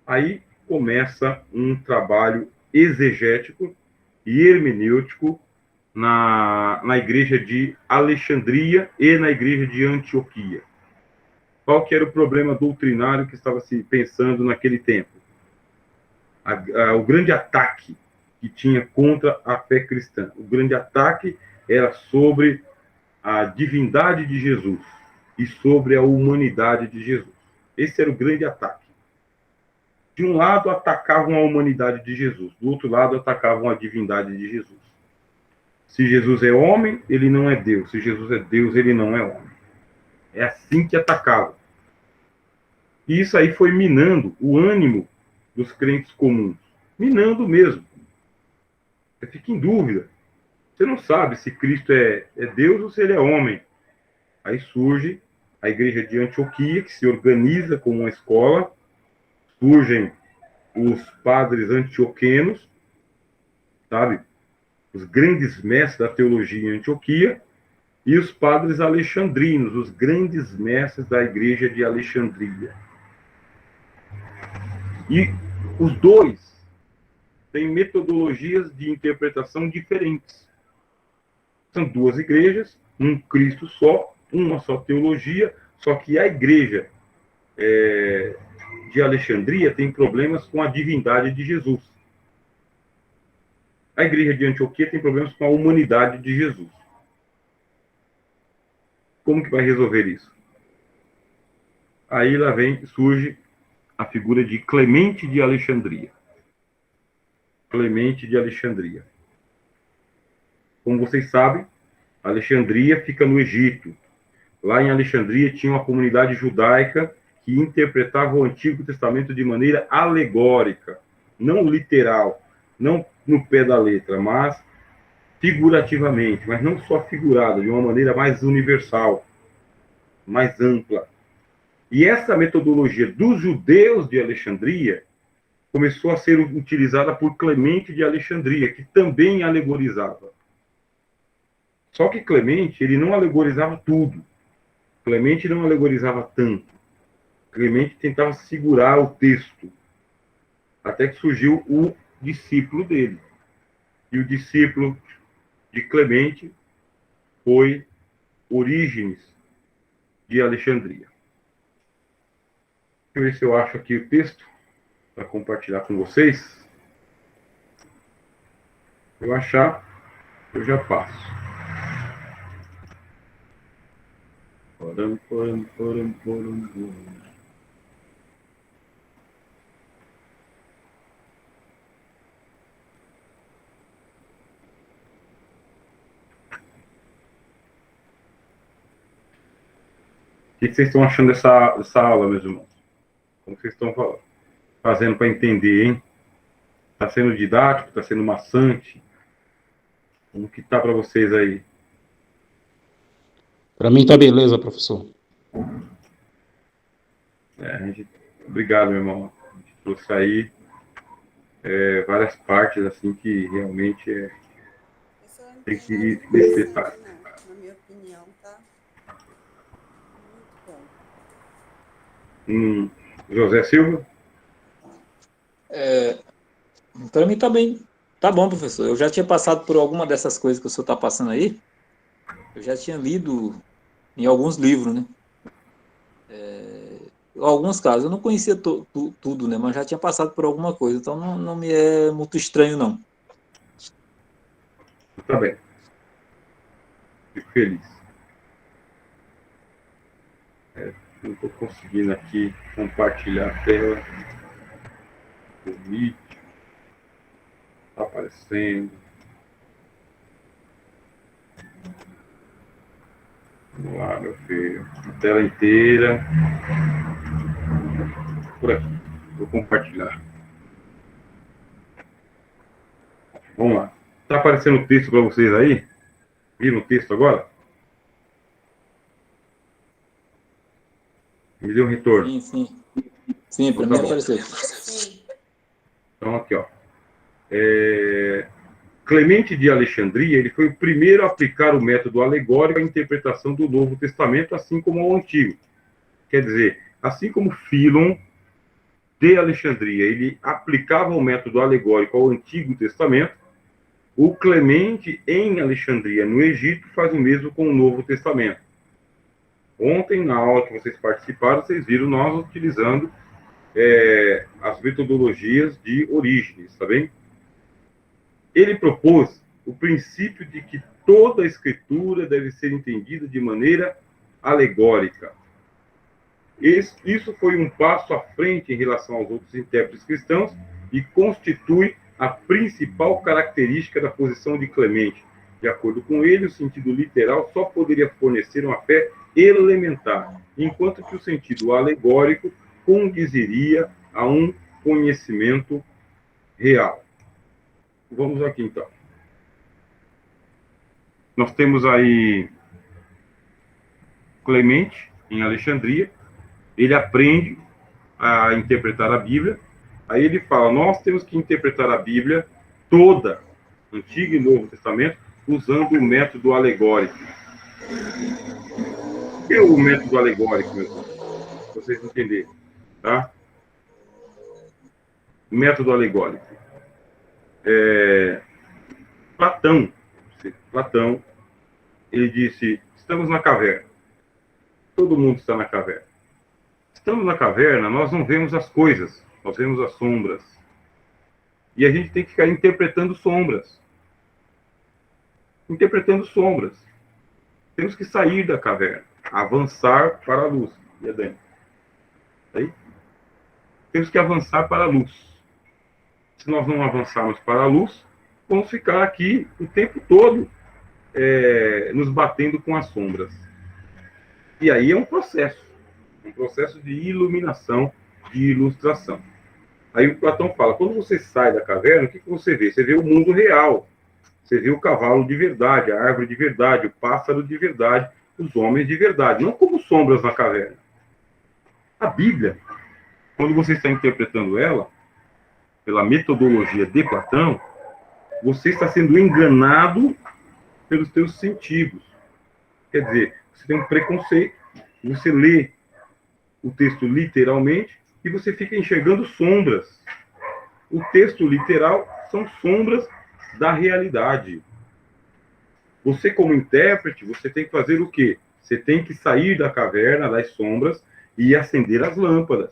Aí começa um trabalho exegético e hermenêutico na igreja de Alexandria e na igreja de Antioquia. Qual que era o problema doutrinário que estava se pensando naquele tempo? O grande ataque que tinha contra a fé cristã. O grande ataque era sobre a divindade de Jesus e sobre a humanidade de Jesus. Esse era o grande ataque. De um lado, atacavam a humanidade de Jesus. Do outro lado, atacavam a divindade de Jesus. Se Jesus é homem, ele não é Deus. Se Jesus é Deus, ele não é homem. É assim que atacavam. E isso aí foi minando o ânimo dos crentes comuns. Minando mesmo. Você fica em dúvida. Você não sabe se Cristo é Deus ou se ele é homem. Aí surge a igreja de Antioquia, que se organiza como uma escola. Surgem os padres antioquenos, sabe? Os grandes mestres da teologia em Antioquia. E os padres alexandrinos, os grandes mestres da igreja de Alexandria. E os dois têm metodologias de interpretação diferentes. São duas igrejas, um Cristo só, uma só teologia, só que a igreja de Alexandria tem problemas com a divindade de Jesus. A igreja de Antioquia tem problemas com a humanidade de Jesus. Como que vai resolver isso? Aí lá surge a figura de Clemente de Alexandria. Clemente de Alexandria. Como vocês sabem, Alexandria fica no Egito. Lá em Alexandria tinha uma comunidade judaica que interpretava o Antigo Testamento de maneira alegórica, não literal, não no pé da letra, mas figurativamente, mas não só figurada, de uma maneira mais universal, mais ampla. E essa metodologia dos judeus de Alexandria começou a ser utilizada por Clemente de Alexandria, que também alegorizava. Só que Clemente, ele não alegorizava tudo. Clemente não alegorizava tanto. Clemente tentava segurar o texto. Até que surgiu o discípulo dele. E o discípulo de Clemente foi Orígenes de Alexandria. Deixa eu ver se eu acho aqui o texto para compartilhar com vocês. Se eu achar, Eu já passo. Poram, poram, poram, poram, poram. O que vocês estão achando dessa aula, meus irmãos? Como vocês estão fazendo para entender, hein? Está sendo didático? Está sendo maçante? Como que tá para vocês aí? Para mim tá beleza, professor. Obrigado, meu irmão. A gente trouxe aí várias partes assim que realmente tem que ir nesse detalhe. Na minha opinião, tá muito bom. José Silva? Para mim tá bem. Tá bom, professor. Eu já tinha passado por alguma dessas coisas que o senhor está passando aí. Eu já tinha lido em alguns livros, né? Alguns casos. Eu não conhecia tudo, né? Mas já tinha passado por alguma coisa. Então não me é muito estranho, não. Tá bem. Fico feliz. Não estou conseguindo aqui compartilhar a tela. O vídeo. Está aparecendo. Vamos lá, meu filho. A tela inteira. Por aqui. Vou compartilhar. Vamos lá. Está aparecendo o texto para vocês aí? Viram o texto agora? Me deu um retorno. Sim. Sim, para mim apareceu. Então, aqui, ó. Clemente de Alexandria, ele foi o primeiro a aplicar o método alegórico à interpretação do Novo Testamento, assim como ao Antigo. Quer dizer, assim como Fílon de Alexandria, ele aplicava o método alegórico ao Antigo Testamento, o Clemente em Alexandria, no Egito, faz o mesmo com o Novo Testamento. Ontem, na aula que vocês participaram, vocês viram nós utilizando as metodologias de Orígenes, tá bem? Ele propôs o princípio de que toda a escritura deve ser entendida de maneira alegórica. Isso foi um passo à frente em relação aos outros intérpretes cristãos e constitui a principal característica da posição de Clemente. De acordo com ele, o sentido literal só poderia fornecer uma fé elementar, enquanto que o sentido alegórico condiziria a um conhecimento real. Vamos aqui, então. Nós temos aí Clemente, em Alexandria. Ele aprende a interpretar a Bíblia. Aí ele fala, nós temos que interpretar a Bíblia toda, Antigo e Novo Testamento, usando o método alegórico. O que é o método alegórico, meus irmãos? Para vocês entenderem, tá? Método alegórico. Platão, ele disse, estamos na caverna. Todo mundo está na caverna. Estamos na caverna, nós não vemos as coisas, nós vemos as sombras. E a gente tem que ficar interpretando sombras. Interpretando sombras. Temos que sair da caverna, avançar para a luz. E a Dani? Aí? Temos que avançar para a luz. Se nós não avançarmos para a luz, vamos ficar aqui o tempo todo nos batendo com as sombras. E aí é um processo de iluminação, de ilustração. Aí o Platão fala, quando você sai da caverna, o que você vê? Você vê o mundo real. Você vê o cavalo de verdade, a árvore de verdade, o pássaro de verdade, os homens de verdade, não como sombras na caverna. A Bíblia, quando você está interpretando ela, pela metodologia de Platão, você está sendo enganado pelos teus sentidos. Quer dizer, você tem um preconceito, você lê o texto literalmente e você fica enxergando sombras. O texto literal são sombras da realidade. Você, como intérprete, você tem que fazer o quê? Você tem que sair da caverna, das sombras, e acender as lâmpadas.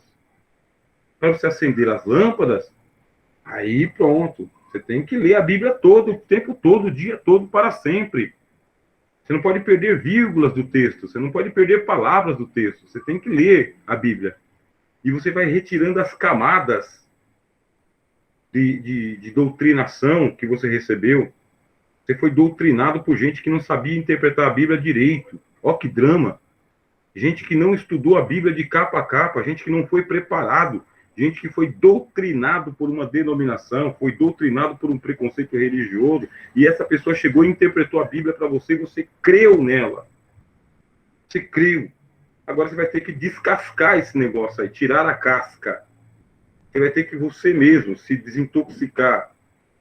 Para você acender as lâmpadas, aí pronto. Você tem que ler a Bíblia todo, o tempo todo, o dia todo, para sempre. Você não pode perder vírgulas do texto, você não pode perder palavras do texto. Você tem que ler a Bíblia. E você vai retirando as camadas de doutrinação que você recebeu. Você foi doutrinado por gente que não sabia interpretar a Bíblia direito. Ó, que drama! Gente que não estudou a Bíblia de capa a capa, gente que não foi preparado, gente que foi doutrinado por uma denominação, foi doutrinado por um preconceito religioso, e essa pessoa chegou e interpretou a Bíblia para você, e você creu nela. Você creu. Agora você vai ter que descascar esse negócio aí, tirar a casca. Você vai ter que você mesmo se desintoxicar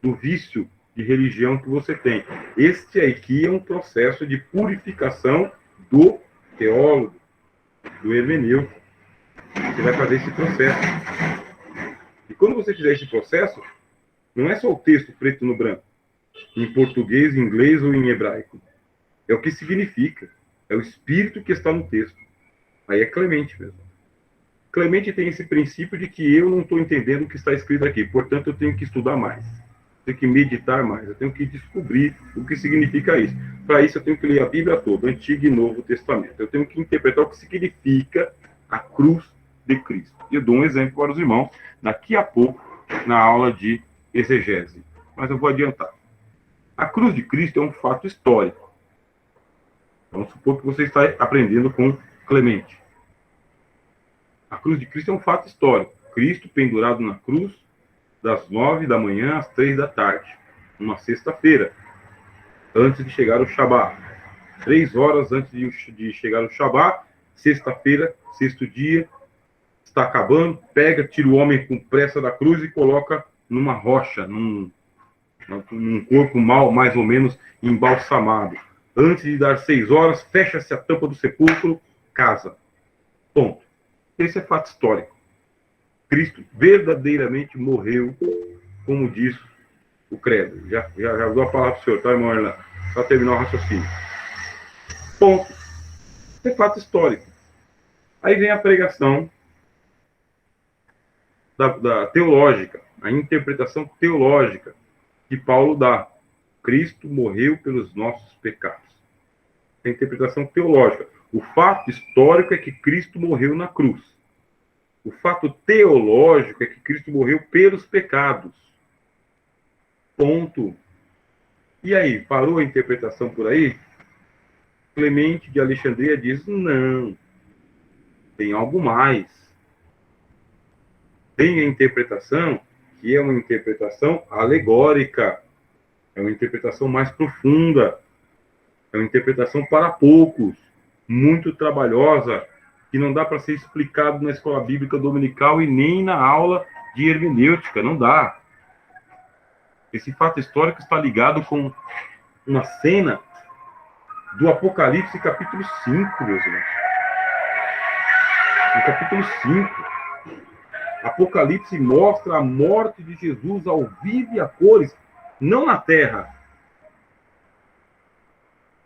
do vício de religião que você tem. Este aqui é um processo de purificação do teólogo, do hermeneuta. Você vai fazer esse processo. E quando você fizer esse processo, não é só o texto preto no branco, em português, em inglês ou em hebraico. É o que significa. É o espírito que está no texto. Aí é Clemente mesmo. Clemente tem esse princípio de que eu não estou entendendo o que está escrito aqui, portanto eu tenho que estudar mais. Tenho que meditar mais, eu tenho que descobrir o que significa isso. Para isso eu tenho que ler a Bíblia toda, Antigo e Novo Testamento. Eu tenho que interpretar o que significa a cruz de Cristo. E eu dou um exemplo para os irmãos daqui a pouco na aula de exegese. Mas eu vou adiantar. A cruz de Cristo é um fato histórico. Vamos supor que você está aprendendo com Clemente. A cruz de Cristo é um fato histórico. Cristo pendurado na cruz das 9 da manhã às 3 da tarde, uma sexta-feira, antes de chegar o Shabat. 3 horas antes de chegar o Shabat, sexta-feira, sexto dia, está acabando, pega, tira o homem com pressa da cruz e coloca numa rocha, num corpo mais ou menos embalsamado. Antes de dar 6 horas, fecha-se a tampa do sepulcro, casa. Ponto. Esse é fato histórico. Cristo verdadeiramente morreu, como diz o credo. Já dou a palavra para o senhor, tá, irmão Erlan? Para terminar o raciocínio. Ponto. Esse é fato histórico. Aí vem a pregação da teológica, a interpretação teológica que Paulo dá. Cristo morreu pelos nossos pecados. A interpretação teológica. O fato histórico é que Cristo morreu na cruz. O fato teológico é que Cristo morreu pelos pecados. Ponto. E aí, parou a interpretação por aí? Clemente de Alexandria diz, não. Tem algo mais. Tem a interpretação que é uma interpretação alegórica. É uma interpretação mais profunda. É uma interpretação para poucos. Muito trabalhosa, que não dá para ser explicado na escola bíblica dominical e nem na aula de hermenêutica, não dá. Esse fato histórico está ligado com uma cena do Apocalipse, capítulo 5, meus irmãos. No capítulo 5, Apocalipse mostra a morte de Jesus ao vivo e a cores, não na terra.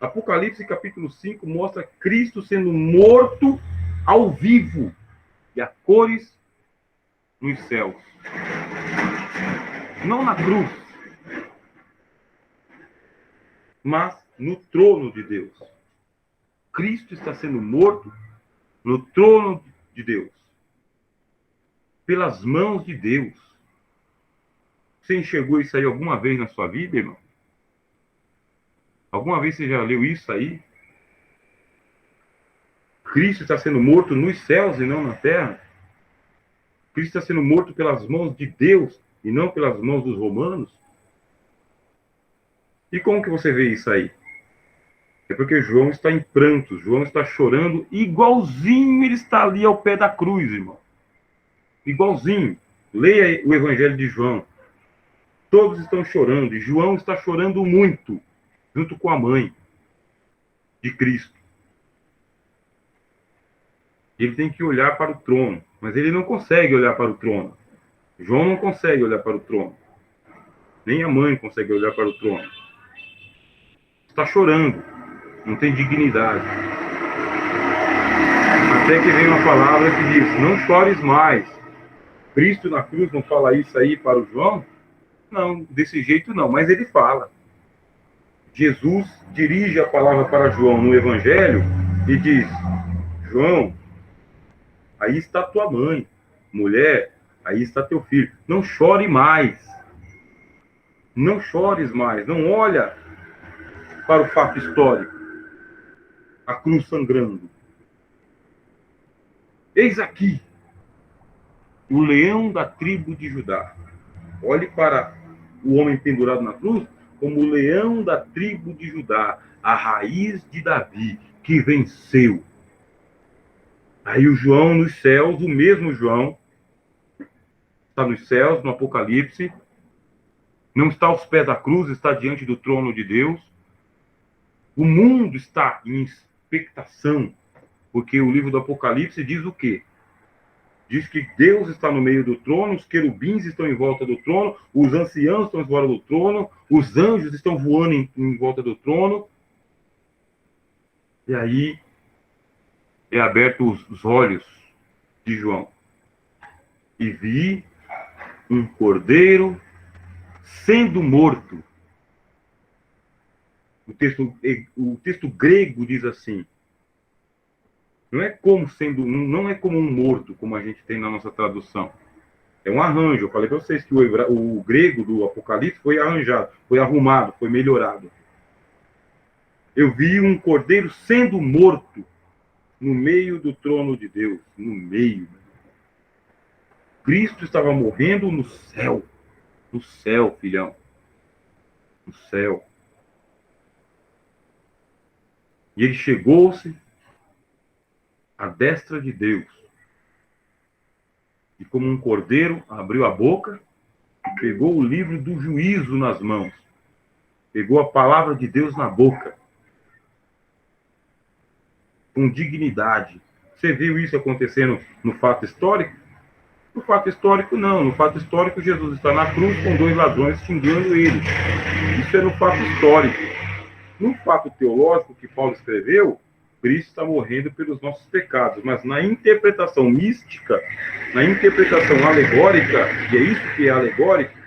Apocalipse, capítulo 5, mostra Cristo sendo morto ao vivo e a cores nos céus. Não na cruz, mas no trono de Deus. Cristo está sendo morto no trono de Deus, pelas mãos de Deus. Você enxergou isso aí alguma vez na sua vida, irmão? Alguma vez você já leu isso aí? Cristo está sendo morto nos céus e não na terra? Cristo está sendo morto pelas mãos de Deus e não pelas mãos dos romanos? E como que você vê isso aí? É porque João está em prantos, João está chorando, igualzinho ele está ali ao pé da cruz, irmão. Igualzinho. Leia o Evangelho de João. Todos estão chorando, e João está chorando muito, junto com a mãe de Cristo. Ele tem que olhar para o trono, mas ele não consegue olhar para o trono. João não consegue olhar para o trono. Nem a mãe consegue olhar para o trono. Está chorando, não tem dignidade. Até que vem uma palavra que diz, não chores mais. Cristo na cruz não fala isso aí para o João? Não, desse jeito não, mas ele fala. Jesus dirige a palavra para João no Evangelho e diz: João, aí está tua mãe. Mulher, aí está teu filho. Não chore mais. Não chores mais. Não olha para o fato histórico. A cruz sangrando. Eis aqui o leão da tribo de Judá. Olhe para o homem pendurado na cruz como o leão da tribo de Judá, a raiz de Davi, que venceu. Aí o João nos céus, o mesmo João, está nos céus, no Apocalipse, não está aos pés da cruz, está diante do trono de Deus. O mundo está em expectação, porque o livro do Apocalipse diz o quê? Diz que Deus está no meio do trono, os querubins estão em volta do trono, os anciãos estão em volta do trono, os anjos estão voando em volta do trono. E aí é aberto os olhos de João. E vi um cordeiro sendo morto. O texto grego diz assim: não é como um morto, como a gente tem na nossa tradução. É um arranjo. Eu falei para vocês que o grego do Apocalipse foi arranjado, foi arrumado, foi melhorado. Eu vi um cordeiro sendo morto no meio do trono de Deus. No meio. Cristo estava morrendo no céu. No céu, filhão. No céu. E ele chegou-se à destra de Deus. E como um cordeiro, abriu a boca e pegou o livro do juízo nas mãos. Pegou a palavra de Deus na boca. Com dignidade. Você viu isso acontecendo no fato histórico? No fato histórico, não. No fato histórico, Jesus está na cruz com 2 ladrões xingando ele. Isso é no fato histórico. No fato teológico que Paulo escreveu, Cristo está morrendo pelos nossos pecados. Mas na interpretação mística, na interpretação alegórica, e é isso que é alegórico,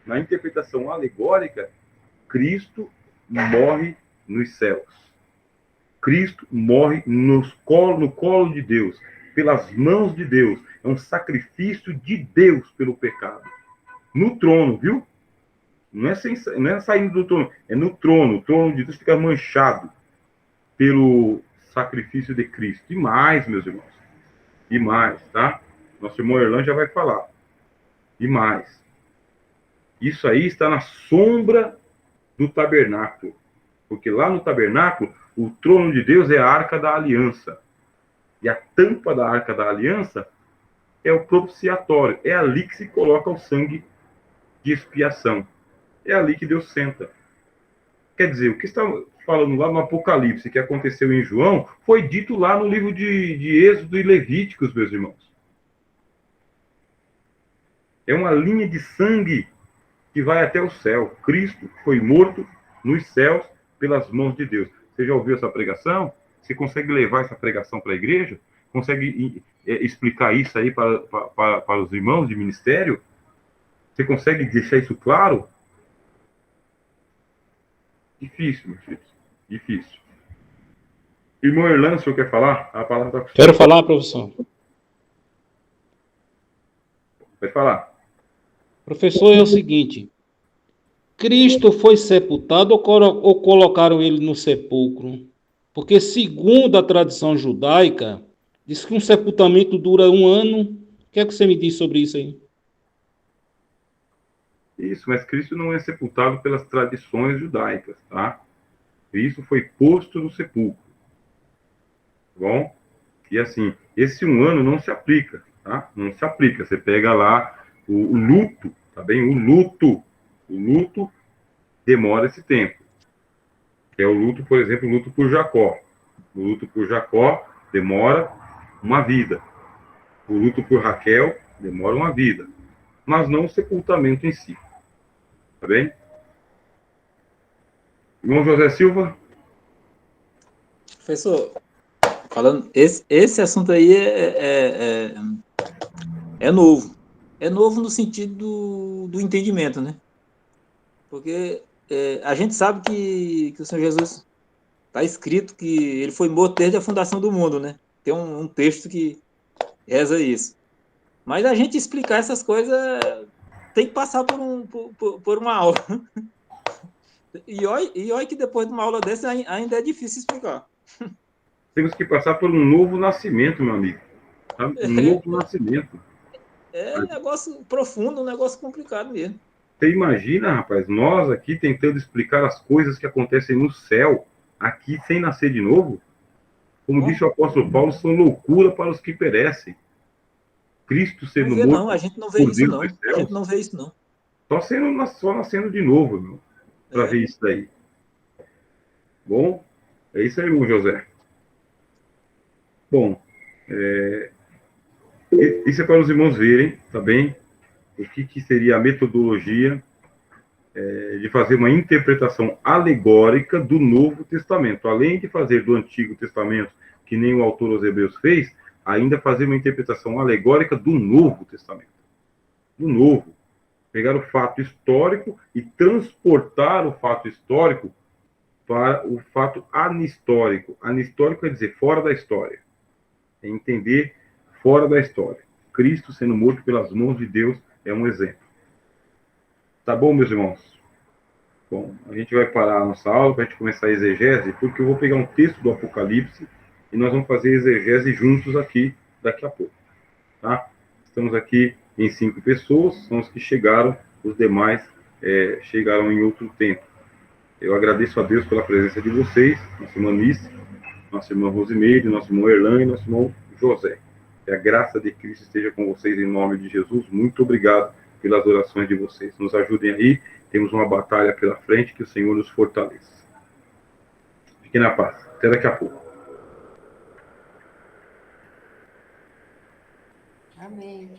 na interpretação alegórica, Cristo morre nos céus. Cristo morre no colo de Deus, pelas mãos de Deus. É um sacrifício de Deus pelo pecado. No trono, viu? Não é saindo do trono, é no trono. O trono de Deus fica manchado pelo sacrifício de Cristo. E mais, meus irmãos. E mais, tá? Nosso irmão Erlan já vai falar. E mais. Isso aí está na sombra do tabernáculo. Porque lá no tabernáculo, o trono de Deus é a arca da aliança. E a tampa da arca da aliança é o propiciatório. É ali que se coloca o sangue de expiação. É ali que Deus senta. Quer dizer, o que está falando lá no Apocalipse, que aconteceu em João, foi dito lá no livro de Êxodo e Levíticos, meus irmãos. É uma linha de sangue que vai até o céu. Cristo foi morto nos céus pelas mãos de Deus. Você já ouviu essa pregação? Você consegue levar essa pregação para a igreja? Consegue explicar isso aí para os irmãos de ministério? Você consegue deixar isso claro? Difícil, meus filhos. Difícil. Irmão Erlan, o senhor quer falar? A palavra está... Quero falar, professor. Vai falar. Professor, é o seguinte. Cristo foi sepultado ou colocaram ele no sepulcro? Porque, segundo a tradição judaica, diz que um sepultamento dura 1 ano. O que é que você me diz sobre isso aí? Isso, mas Cristo não é sepultado pelas tradições judaicas, tá? Cristo foi posto no sepulcro. Tá bom? E assim, esse 1 ano não se aplica, tá? Não se aplica. Você pega lá o luto, tá bem? O luto demora esse tempo. Que é o luto, por exemplo, o luto por Jacó. O luto por Jacó demora uma vida. O luto por Raquel demora uma vida. Mas não o sepultamento em si. Tá bem? Irmão José Silva? Professor, falando, esse assunto aí é novo. É novo no sentido do entendimento, né? Porque a gente sabe que o Senhor Jesus está escrito que ele foi morto desde a fundação do mundo, né? Tem um texto que reza isso. Mas a gente explicar essas coisas tem que passar por uma aula. E olha que depois de uma aula dessa ainda é difícil explicar. Temos que passar por um novo nascimento, meu amigo. Sabe? Um novo nascimento. É um negócio profundo, um negócio complicado mesmo. Você imagina, rapaz, nós aqui tentando explicar as coisas que acontecem no céu, aqui sem nascer de novo? Como disse o apóstolo Paulo, são loucura para os que perecem. Cristo Não sendo vê, não, morto a gente não vê por isso, Deus dos não. A gente céus, não vê isso, não. só nascendo de novo, meu, para É. ver isso daí. Bom, é isso aí, irmão José. Bom, isso é para os irmãos verem, tá bem? O que seria a metodologia de fazer uma interpretação alegórica do Novo Testamento. Além de fazer do Antigo Testamento, que nem o autor aos Hebreus fez, ainda fazer uma interpretação alegórica do Novo Testamento. Do Novo. Pegar o fato histórico e transportar o fato histórico para o fato anistórico. Anistórico quer dizer fora da história. É entender fora da história. Cristo sendo morto pelas mãos de Deus é um exemplo. Tá bom, meus irmãos? Bom, a gente vai parar a nossa aula para a gente começar a exegese, porque eu vou pegar um texto do Apocalipse e nós vamos fazer exegese juntos aqui, daqui a pouco. Tá? Estamos aqui em 5 pessoas, são os que chegaram, os demais chegaram em outro tempo. Eu agradeço a Deus pela presença de vocês, nossa irmã Nice, nossa irmã Rosimeire, nosso irmão Erlan e nosso irmão José. Que a graça de Cristo esteja com vocês em nome de Jesus. Muito obrigado pelas orações de vocês. Nos ajudem aí. Temos uma batalha pela frente, que o Senhor nos fortaleça. Fiquem na paz. Até daqui a pouco. Amém.